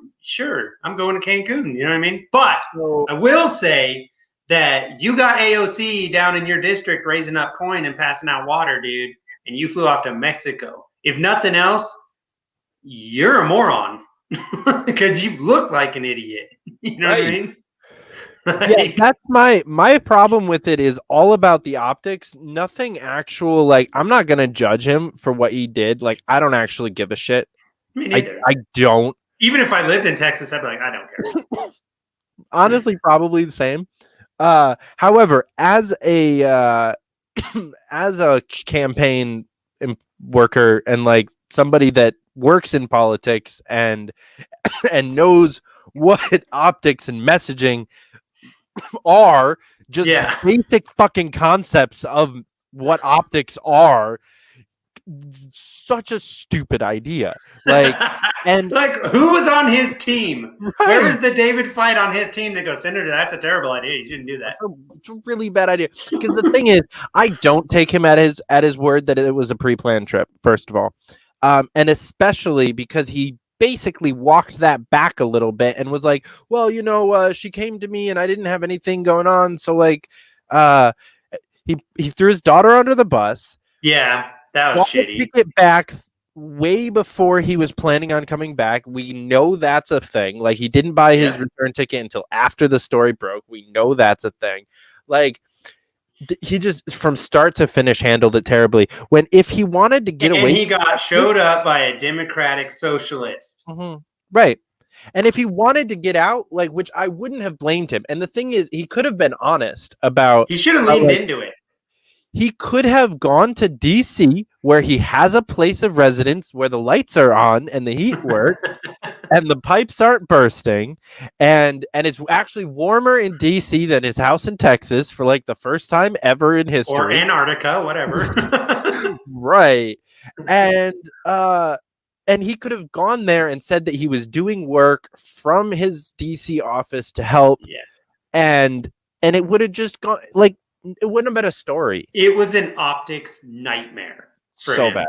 going to Cancun. You know what I mean? But I will say that you got AOC down in your district raising up coin and passing out water, dude, and you flew off to Mexico. If nothing else, you're a moron because you look like an idiot. You know what I mean? Yeah, that's my problem with it, is all about the optics. Nothing actual. Like, I'm not gonna judge him for what he did. Like, I don't actually give a shit. Me neither. I don't. Even if I lived in Texas, I'd be like, I don't care. Honestly, probably the same. However, as a campaign worker and like somebody that works in politics and knows what optics and messaging are, just basic fucking concepts of what optics are, such a stupid idea. Like, and like, who was on his team? Right. Where was the David Fite on his team that goes, Senator, that's a terrible idea. You shouldn't do that. It's a really bad idea. Because the thing is, I don't take him at his word that it was a pre-planned trip, first of all. And especially because he basically walked that back a little bit and was like, well, she came to me and I didn't have anything going on. So like, he threw his daughter under the bus. Yeah, that was shitty. To get back way before he was planning on coming back. We know that's a thing. Like, he didn't buy his return ticket until after the story broke. We know that's a thing. Like, he just from start to finish handled it terribly. When if he wanted to get away, and he got showed up by a Democratic socialist, right? And if he wanted to get out, like, which I wouldn't have blamed him. And the thing is, he could have been honest about. He should have leaned into it. He could have gone to DC, where he has a place of residence, where the lights are on and the heat works, and the pipes aren't bursting, and it's actually warmer in DC than his house in Texas for like the first time ever in history, or Antarctica, whatever. Right. And he could have gone there and said that he was doing work from his DC office to help. Yeah. And it would have just gone, like, it wouldn't have been a story. It was an optics nightmare for him. Bad.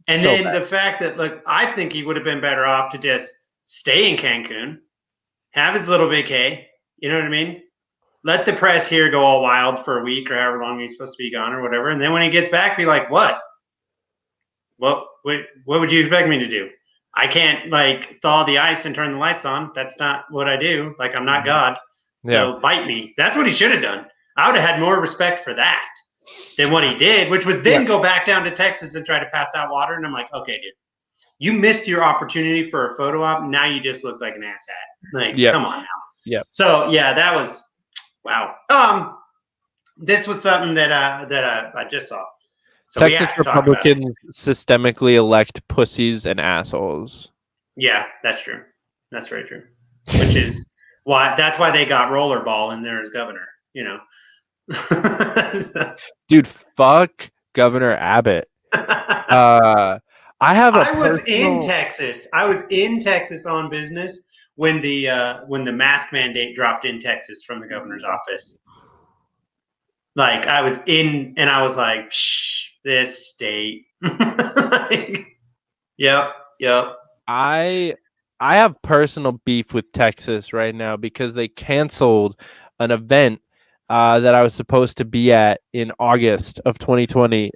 And then the fact that, look, I think he would have been better off to just stay in Cancun, have his little vacay, you know what I mean? Let the press here go all wild for a week or however long he's supposed to be gone or whatever. And then when he gets back, be like, what? What would you expect me to do? I can't, like, thaw the ice and turn the lights on. That's not what I do. Like, I'm not God. So bite me. That's what he should have done. I would have had more respect for that than what he did, which was then go back down to Texas and try to pass out water. And I'm like, okay, dude, you missed your opportunity for a photo op. Now you just look like an asshat. Like, come on now. Yeah. So yeah, that was wow. This was something that I just saw. So Texas Republicans systemically elect pussies and assholes. Yeah, that's true. That's very true. Which is that's why they got Rollerball in there as governor. Dude, fuck Governor Abbott. I was in Texas. I was in Texas on business when the mask mandate dropped in Texas from the governor's office. Like, I was in, and I was like, "Shh, this state." Like, yep. I have personal beef with Texas right now because they canceled an event that I was supposed to be at in August of 2020.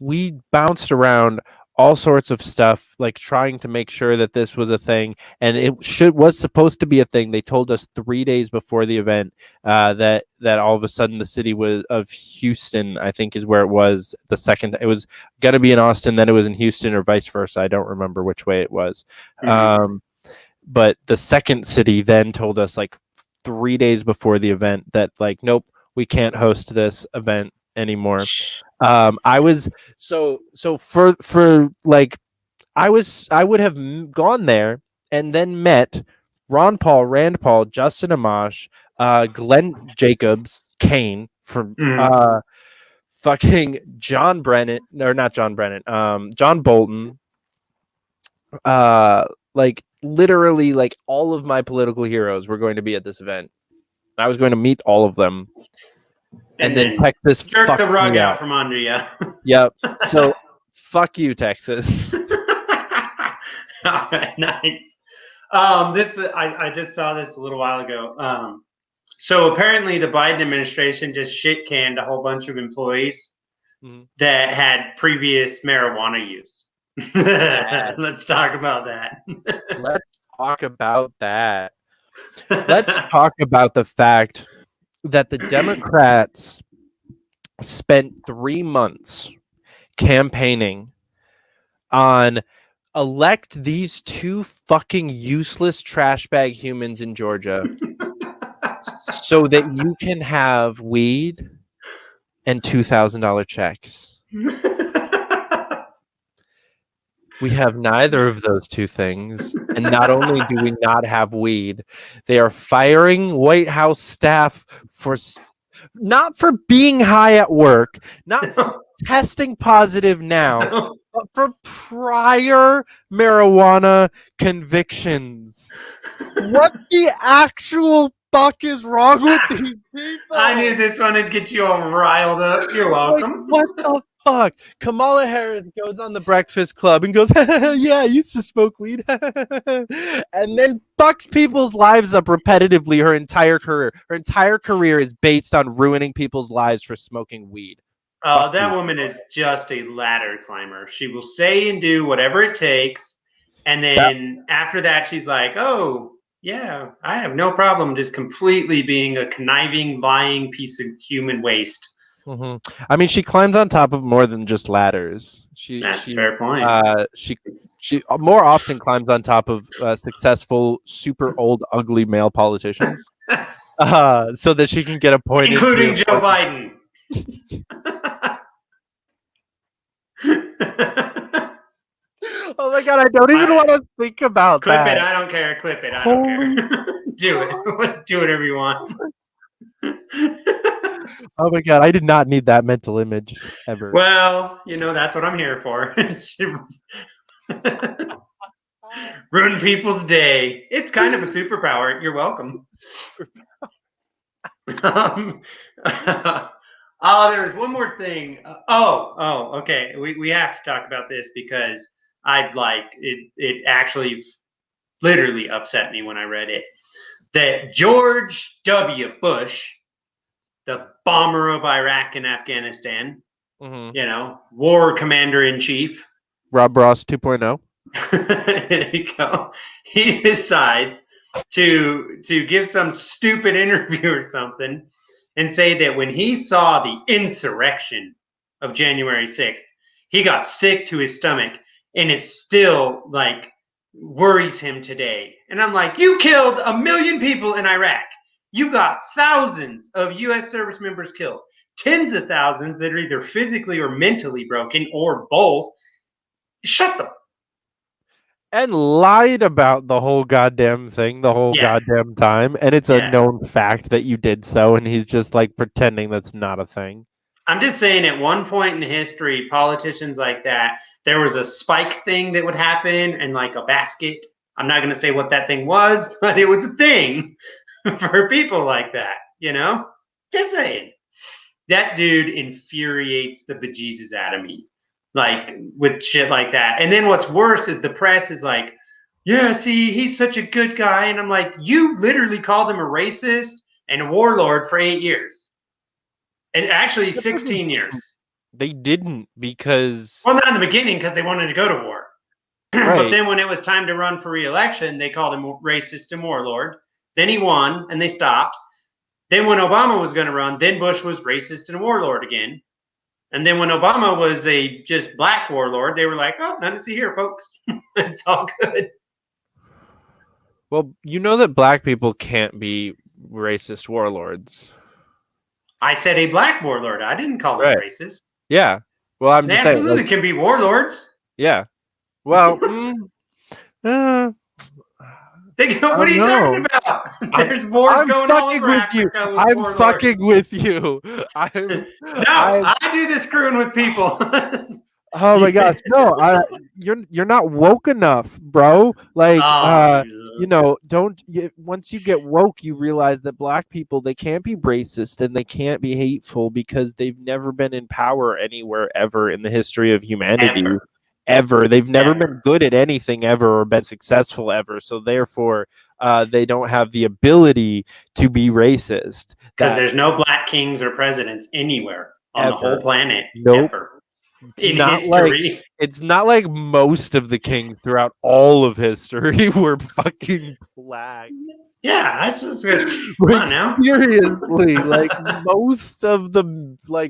We bounced around all sorts of stuff, like trying to make sure that this was a thing, and it was supposed to be a thing. They told us 3 days before the event that all of a sudden the city of Houston, I think, is where it was. The second it was gonna be in Austin, then it was in Houston, or vice versa. I don't remember which way it was. But the second city then told us, like, 3 days before the event, that, like, nope, we can't host this event anymore. I was so for like, I would have gone there and then met Ron Paul, Rand Paul, Justin Amash, Glenn Jacobs, Kane from fucking John Brennan, or not John Brennan, John Bolton, like, literally, like, all of my political heroes were going to be at this event. I was going to meet all of them. And then Texas jerk the rug out from under you. Yep. So fuck you, Texas. All right, nice. I just saw this a little while ago. So apparently the Biden administration just shit canned a whole bunch of employees that had previous marijuana use. Let's talk about that. Let's talk about that. Let's talk about the fact that the Democrats spent 3 months campaigning on elect these two fucking useless trash bag humans in Georgia so that you can have weed and $2,000 checks. We have neither of those two things. And not only do we not have weed, they are firing White House staff for not for being high at work, not for testing positive now, but for prior marijuana convictions. What the actual fuck is wrong with these people? I knew this one would get you all riled up. You're welcome. Like, what the fuck? Kamala Harris goes on the Breakfast Club and goes, yeah, I used to smoke weed. And then fucks people's lives up repetitively her entire career. Her entire career is based on ruining people's lives for smoking weed. Oh, that woman is just a ladder climber. She will say and do whatever it takes. And then after that, she's like, oh, yeah, I have no problem just completely being a conniving, lying piece of human waste. Mm-hmm. I mean, she climbs on top of more than just ladders. That's a fair point. She more often climbs on top of successful, super old, ugly male politicians, so that she can get appointed, including Joe Biden. Oh my god, I don't even want to think about that. Clip it, I don't care. Clip it, I don't care. Do it. Do whatever you want. Oh my god, I did not need that mental image ever. Well, that's what I'm here for. Ruin people's day. It's kind of a superpower. You're welcome. There's one more thing. Okay. We have to talk about this because it actually literally upset me when I read it. That George W. Bush, the bomber of Iraq and Afghanistan, war commander-in-chief. Rob Ross 2.0. There you go. He decides to give some stupid interview or something and say that when he saw the insurrection of January 6th, he got sick to his stomach, and it still worries him today. And I'm like, you killed 1 million people in Iraq. You got thousands of U.S. service members killed, tens of thousands that are either physically or mentally broken or both. Shut them. And lied about the whole goddamn thing the whole goddamn time. And it's a known fact that you did so. And he's just pretending that's not a thing. I'm just saying at one point in history, politicians like that, there was a spike thing that would happen and a basket. I'm not going to say what that thing was, but it was a thing for people like that, Just saying. That dude infuriates the bejesus out of me. With shit like that. And then what's worse is the press is like, yeah, see, he's such a good guy. And I'm like, you literally called him a racist and a warlord for 8 years. And actually 16 years. They didn't because... Well, not in the beginning because they wanted to go to war. Right. But then when it was time to run for re-election, they called him racist and warlord. Then he won and they stopped. Then when Obama was going to run, then Bush was racist and a warlord again. And then when Obama was a just black warlord, they were like, oh, nothing to see here, folks. It's all good. Well, you know that black people can't be racist warlords. I said a black warlord. I didn't call them racist. Yeah. Well, I'm just saying. They absolutely can be warlords. Yeah. Well, what are you talking about? There's wars going on over Africa with I'm warlords. fucking with you. I do the screwing with people. Oh my gosh, no! You're not woke enough, bro. Once you get woke, you realize that black people, they can't be racist and they can't be hateful because they've never been in power anywhere ever in the history of humanity. Ever. They've never been good at anything ever or been successful ever. So therefore, they don't have the ability to be racist. Because there's no black kings or presidents anywhere on the whole planet. Nope. Ever. It's not like most of the kings throughout all of history were fucking black. Yeah, that's good. Come on now. Seriously, most of the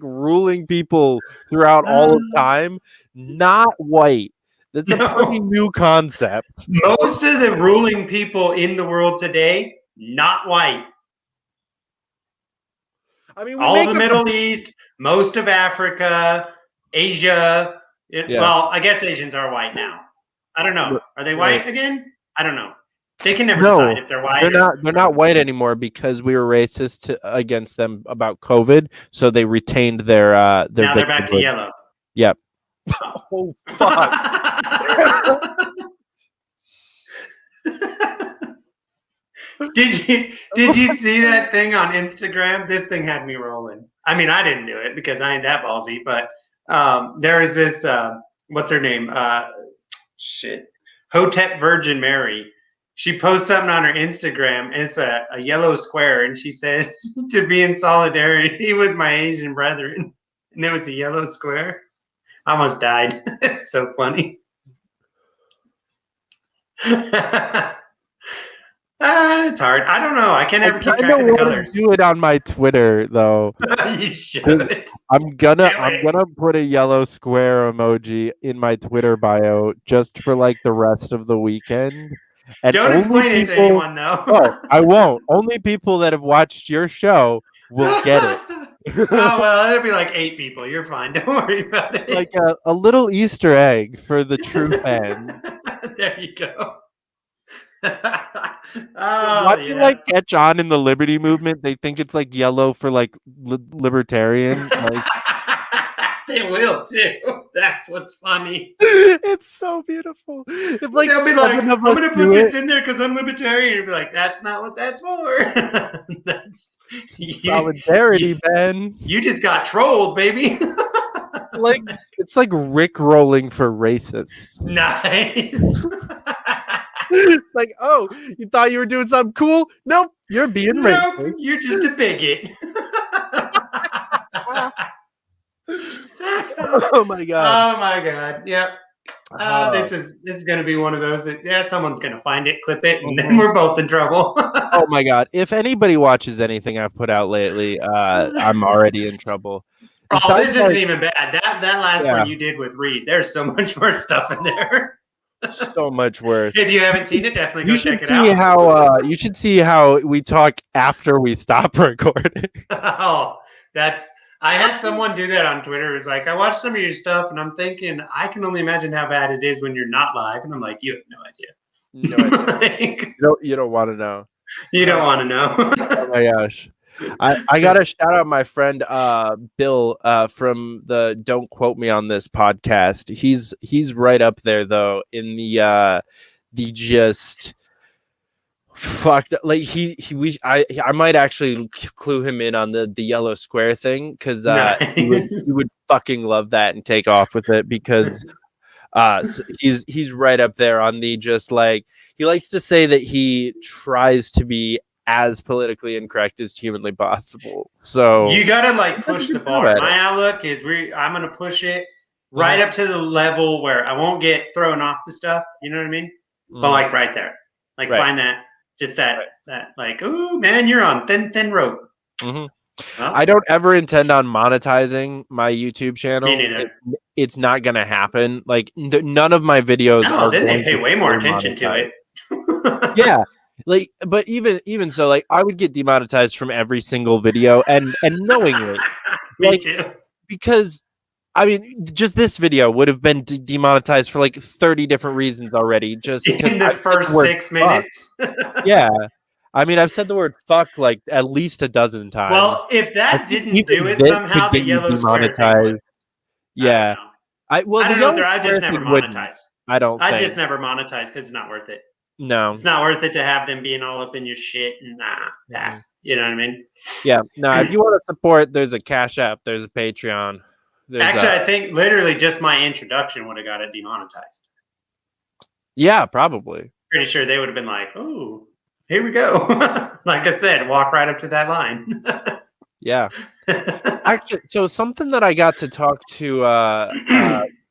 ruling people throughout all of time, not white. That's a pretty new concept. Most of the ruling people in the world today, not white. I mean, all of the Middle East, most of Africa, Asia. Well, I guess Asians are white now. I don't know. Are they white again? I don't know. They can never decide if they're white. They're not white anymore because we were racist against them about COVID, so they retained their now they're back to yellow. Yep. Oh fuck. Did you see that thing on Instagram? This thing had me rolling. I mean, I didn't do it because I ain't that ballsy, but there is this what's her name? Hotep Virgin Mary. She posts something on her Instagram, and it's a yellow square, and she says to be in solidarity with my Asian brethren, and it was a yellow square. I almost died. It's so funny. It's hard. I don't know. I can't ever keep track of the colors. Do it on my Twitter though. You should. I'm gonna put a yellow square emoji in my Twitter bio just for like the rest of the weekend. And don't explain it to anyone though. Oh, I won't. Only people that have watched your show will get it. Oh well, it'll be like 8 people. You're fine. Don't worry about it. Like a little Easter egg for the true fan. There you go. Watching like catch on in the liberty movement, they think it's like yellow for like libertarian. Like... They will too. That's what's funny. It's so beautiful. If like they'll be like, I'm gonna put this in there because I'm libertarian. You'll be like, that's not what that's for. That's solidarity, Ben. You just got trolled, baby. It's like Rick rolling for racists. Nice. It's like, oh, you thought you were doing something cool? Nope, you're being racist. You're just a bigot. Oh my god. Oh my god. Yep. This is going to be one of those that someone's going to find it, clip it, and then we're both in trouble. Oh my god. If anybody watches anything I've put out lately, I'm already in trouble. Oh, this isn't even bad. That last one you did with Reed, there's so much more stuff in there. So much worse. If you haven't seen it, definitely go check it out. You should see how we talk after we stop recording. Oh, I had someone do that on Twitter. It's like, I watched some of your stuff, and I'm thinking, I can only imagine how bad it is when you're not live. And I'm like, you have no idea. No idea. You don't want to know. You don't want to know. Oh my gosh. I got to shout out my friend Bill from the Don't Quote Me on This podcast. He's right up there though in the just fucked. Like I might actually clue him in on the yellow square thing because he would fucking love that and take off with it because he's right up there on the just like he likes to say that he tries to be as politically incorrect as humanly possible. So you gotta like push the bar. My outlook is I'm gonna push it right up to the level where I won't get thrown off the stuff. You know what I mean? But like right there, like find that just that like, oh man, you're on thin rope. Well, I don't ever intend on monetizing my YouTube channel. Me neither. It's not gonna happen. Like none of my videos. No, then they pay way more attention to it. Yeah. Like, but even so, like, I would get demonetized from every single video, and knowingly, Me too, because I mean, just this video would have been demonetized for like 30 different reasons already. Just in the first 6 minutes. Yeah, I mean, I've said the word "fuck" like at least a dozen times. Well, if that didn't do it somehow, the yellow square thing. Yeah, I just never monetize. I just never monetize because it's not worth it. No, it's not worth it to have them being all up in your shit and pass. You know what I mean? Yeah. No, if you want to support, there's a Cash App, there's a Patreon. I think literally just my introduction would have got it demonetized. Yeah, probably. Pretty sure they would have been like, "Oh, here we go." Like I said, walk right up to that line. Yeah. Actually, so something that I got to talk to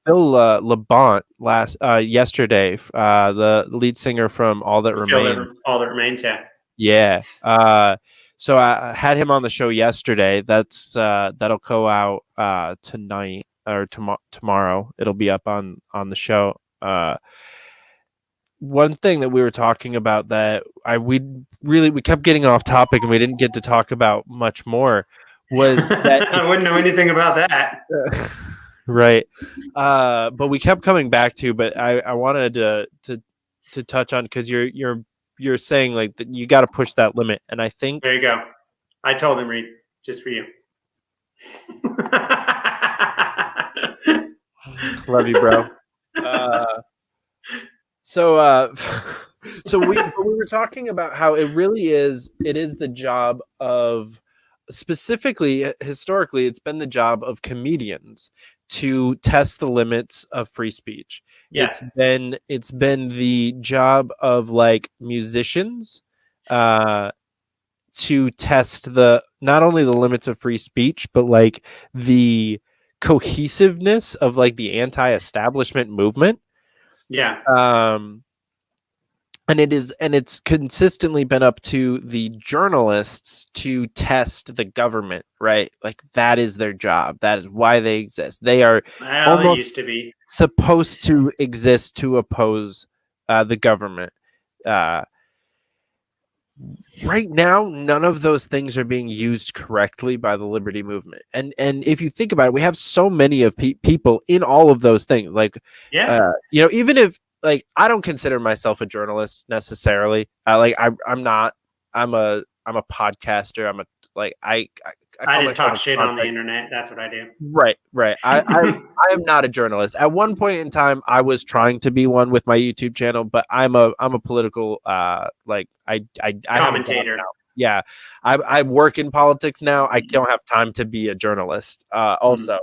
Phil Labonte yesterday, the lead singer from All That Remains. All That Remains, yeah. Yeah. So I had him on the show yesterday. That'll go out tonight or tomorrow. It'll be up on the show. One thing that we were talking about that we kept getting off topic and we didn't get to talk about much more was that I wouldn't know anything about that. Right. But we kept coming back to, but I wanted to touch on because you're you're saying like that you got to push that limit, and I think there you go. I told him, Reed, just for you. Love you, bro. So we were talking about how it is the job of, specifically historically, it's been the job of comedians to test the limits of free speech. Yeah. It's been the job of like musicians to test not only the limits of free speech, but like the cohesiveness of like the anti-establishment movement. Yeah. And it's consistently been up to the journalists to test the government, right? Like that is their job. That is why they exist. They are almost used to be supposed to exist to oppose the government. Right now, none of those things are being used correctly by the liberty movement. And if you think about it, we have so many of people in all of those things. Like, even if like I don't consider myself a journalist necessarily. I'm not. I'm a podcaster. I just talk shit on the internet. That's what I do. Right. I am not a journalist. At one point in time, I was trying to be one with my YouTube channel, but I'm a political I commentator. Yeah, I work in politics now. I don't have time to be a journalist. Also,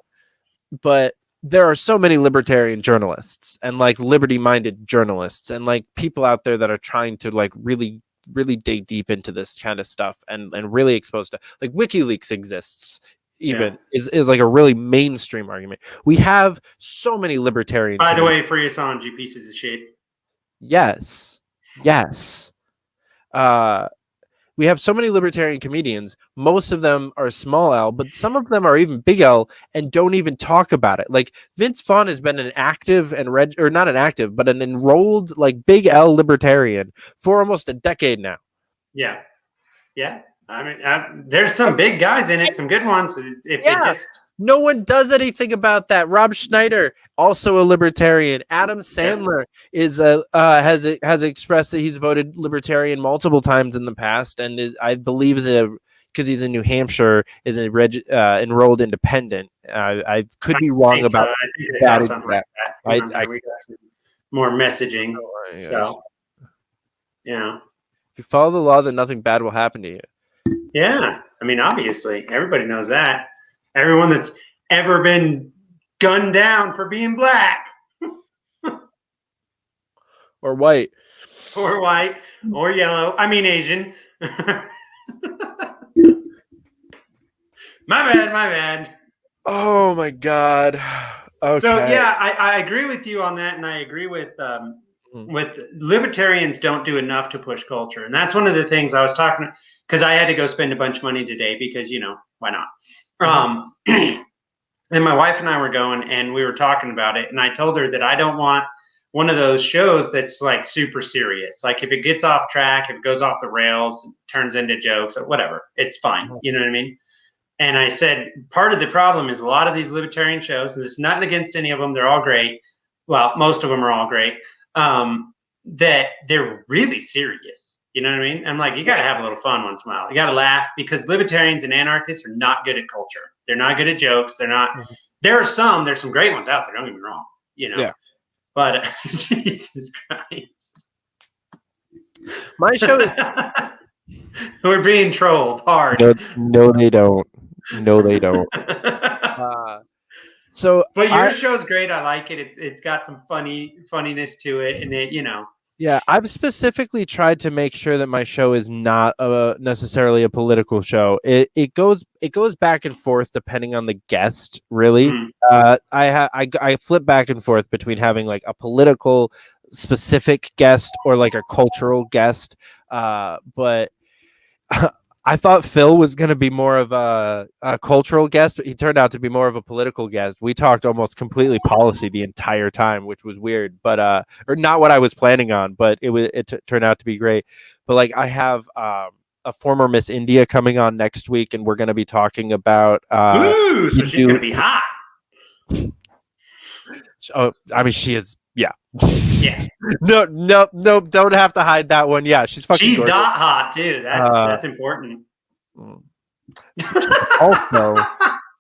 but there are so many libertarian journalists and like liberty-minded journalists and like people out there that are trying to like really dig deep into this kind of stuff and really exposed to, like, WikiLeaks exists is like a really mainstream argument. We have so many libertarian. By the way, free Assange, you pieces of shit. Yes. We have so many libertarian comedians. Most of them are small L, but some of them are even big L and don't even talk about it. Like Vince Vaughn has been an active and not an active, but an enrolled like big L libertarian for almost a decade now. Yeah. I mean, there's some big guys in it, some good ones. No one does anything about that. Rob Schneider, also a libertarian. Adam Sandler has expressed that he's voted libertarian multiple times in the past, and I believe because he's in New Hampshire, is an enrolled independent. I could be wrong about that. I got some more messaging. So, if you follow the law, then nothing bad will happen to you. Yeah, I mean, obviously, everybody knows that. Everyone that's ever been gunned down for being black or white or yellow. I mean, Asian. My bad. Oh my God. Okay. So yeah, I agree with you on that, and I agree with libertarians don't do enough to push culture, and that's one of the things I was talking, because I had to go spend a bunch of money today because why not? And my wife and I were going, and we were talking about it, and I told her that I don't want one of those shows that's like super serious. Like if it gets off track, if it goes off the rails, turns into jokes or whatever, it's fine. You know what I mean? And I said, part of the problem is a lot of these libertarian shows, and there's nothing against any of them, they're all great. Well, most of them are all great. That they're really serious. You know what I mean? I'm like, you got to have a little fun once in a while. You got to laugh, because libertarians and anarchists are not good at culture. They're not good at jokes. They're not. There's some great ones out there. Don't get me wrong. Yeah. But Jesus Christ, my show is. We're being trolled hard. No, they don't. So, but your show's great. I like it. It's got some funniness to it, and it. Yeah, I've specifically tried to make sure that my show is not necessarily a political show. It goes back and forth depending on the guest, really. I flip back and forth between having like a political specific guest or like a cultural guest. But I thought Phil was going to be more of a cultural guest, but he turned out to be more of a political guest. We talked almost completely policy the entire time, which was weird, but or not what I was planning on, but it turned out to be great. But like I have a former Miss India coming on next week, and we're going to be talking about. So she's going to be hot. Oh, I mean, she is Yeah. Yeah. No, don't have to hide that one. Yeah, she's fucking gorgeous. Dot hot too. That's important.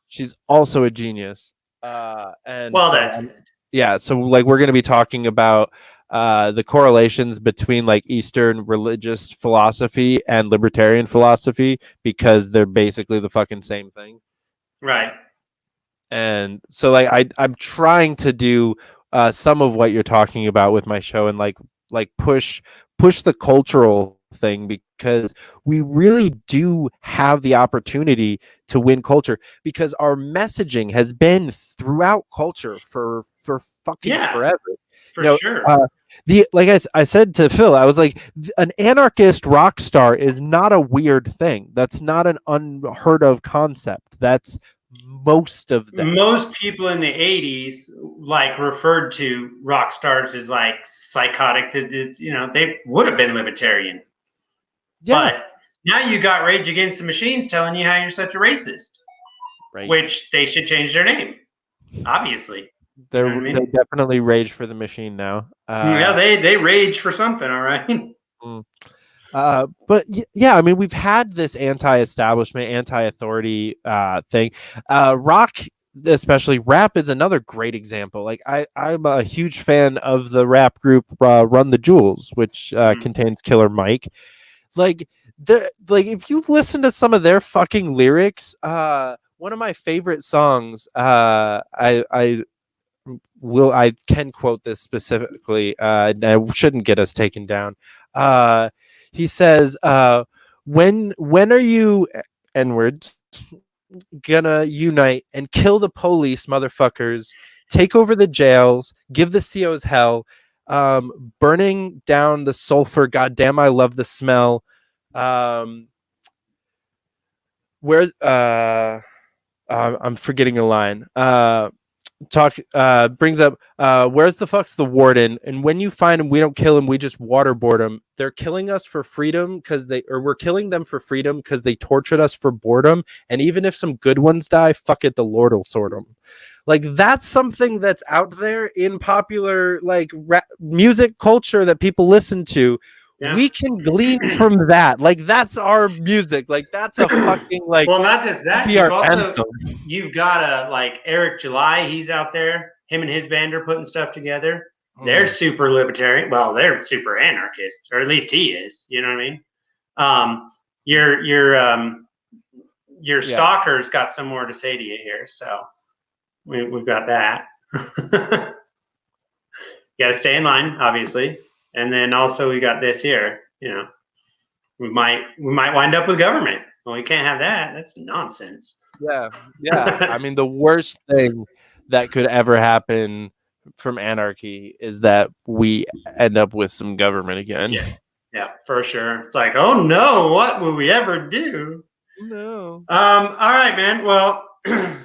She's also a genius. And well, that's good. Yeah, so like we're going to be talking about the correlations between like Eastern religious philosophy and libertarian philosophy, because they're basically the fucking same thing. Right. And so like I'm trying to do some of what you're talking about with my show, and like push the cultural thing, because we really do have the opportunity to win culture, because our messaging has been throughout culture for fucking forever. For sure. I said to Phil, I was like, an anarchist rock star is not a weird thing. That's not an unheard of concept. That's most of them. Most people in the 80s like referred to rock stars as like psychotic. They would have been libertarian. Yeah. But now you got Rage Against the Machines telling you how you're such a racist. Right. Which they should change their name, obviously. They definitely rage for the machine now. Yeah, they rage for something, all right. But yeah, I mean, we've had this anti-establishment, anti-authority thing. Rock, especially rap, is another great example. Like I'm a huge fan of the rap group Run the Jewels, which contains Killer Mike. Like if you've listened to some of their fucking lyrics, one of my favorite songs, I can quote this specifically. I shouldn't get us taken down. He says, when are you N-words gonna unite and kill the police, motherfuckers, take over the jails, give the COs hell, burning down the sulfur, goddamn I love the smell. I'm forgetting a line. Brings up where's the fuck's the warden, and when you find him, we don't kill him, we just waterboard him. They're killing us for freedom we're killing them for freedom because they tortured us for boredom, and even if some good ones die, fuck it, the Lord will sort them. Like, that's something that's out there in popular like music culture that people listen to. Yeah. We can glean from that. Like, that's our music. Like, that's a fucking like. Well, not just that. You've got like Eric July. He's out there. Him and his band are putting stuff together. They're super libertarian. Well, they're super anarchist, or at least he is. You know what I mean? Your stalker's got some more to say to you here. So we've got that. You got to stay in line, obviously. And then also we got this here, we might wind up with government. Well, we can't have that. That's nonsense. Yeah. I mean, the worst thing that could ever happen from anarchy is that we end up with some government again. Yeah, for sure. It's like, oh no, what will we ever do? No. All right, man. Well,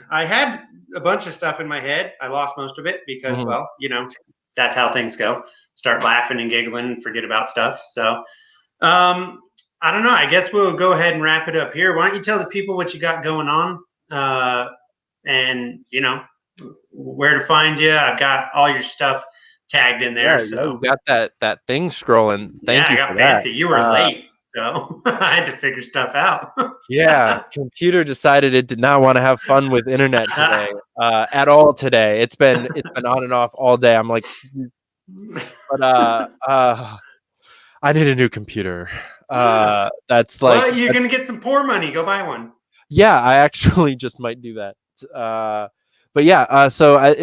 I had a bunch of stuff in my head. I lost most of it because, well, that's how things go. Start laughing and giggling and forget about stuff. So I don't know. I guess we'll go ahead and wrap it up here. Why don't you tell the people what you got going on, and where to find you. I've got all your stuff tagged in there. So you got that thing scrolling. Thank you. I got fancy. You were late, so I had to figure stuff out. Yeah, computer decided it did not want to have fun with internet today at all today. It's been on and off all day. I'm like, but I need a new computer. That's like, well, you're gonna get some poor money. Go buy one. Yeah, I actually just might do that. But yeah, so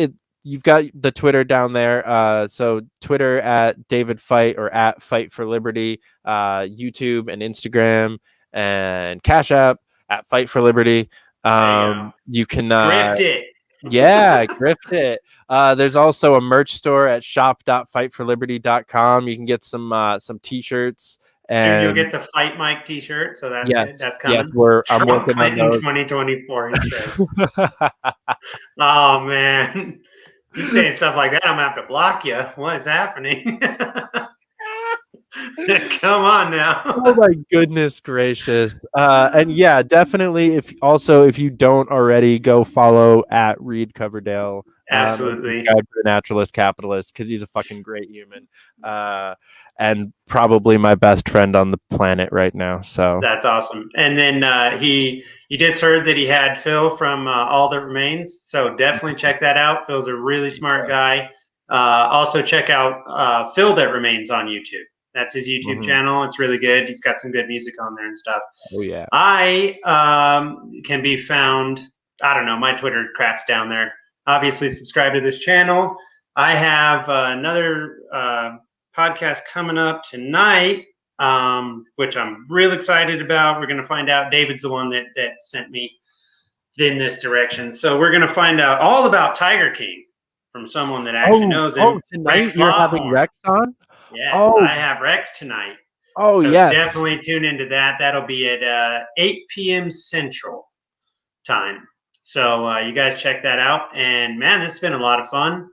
you've got the Twitter down there. So Twitter at David Fite or at Fight for Liberty, YouTube and Instagram, and Cash App at Fight for Liberty. You can grift it. Yeah, grift it. There's also a merch store at shop.fightforliberty.com. You can get some t-shirts. And you'll get the Fight Mike t-shirt. So that's good. That's coming. Yes, I'm working on those. 2024, he says. Oh, man. You saying stuff like that, I'm going to have to block you. What is happening? Come on now. Oh my goodness gracious. And yeah, definitely if you don't already, go follow at Reed Coverdale Absolutely. Guide for the Naturalist Capitalist, because he's a fucking great human, and probably my best friend on the planet right now. So that's awesome. And then you just heard that he had Phil from All That Remains, so definitely check that out. Phil's a really smart guy. Also check out Phil That Remains on YouTube. That's his YouTube channel. It's really good. He's got some good music on there and stuff. Oh yeah. I can be found. I don't know. My Twitter crap's down there. Obviously, subscribe to this channel. I have another podcast coming up tonight, which I'm real excited about. We're going to find out. David's the one that sent me in this direction. So we're going to find out all about Tiger King from someone that actually knows him. Oh, tonight you're having Rex on? Yes, I have Rex tonight. Oh, so yes. Definitely tune into that. That'll be at 8 p.m. Central time. So you guys check that out. And man, this has been a lot of fun.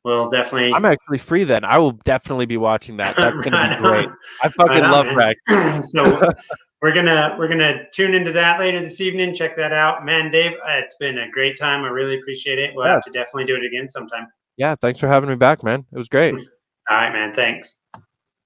We'll definitely. I'm actually free then. I will definitely be watching that. That's gonna be great. I fucking love Rex. So we're gonna tune into that later this evening. Check that out, man. Dave, it's been a great time. I really appreciate it. We'll have to definitely do it again sometime. Yeah, thanks for having me back, man. It was great. All right, man. Thanks.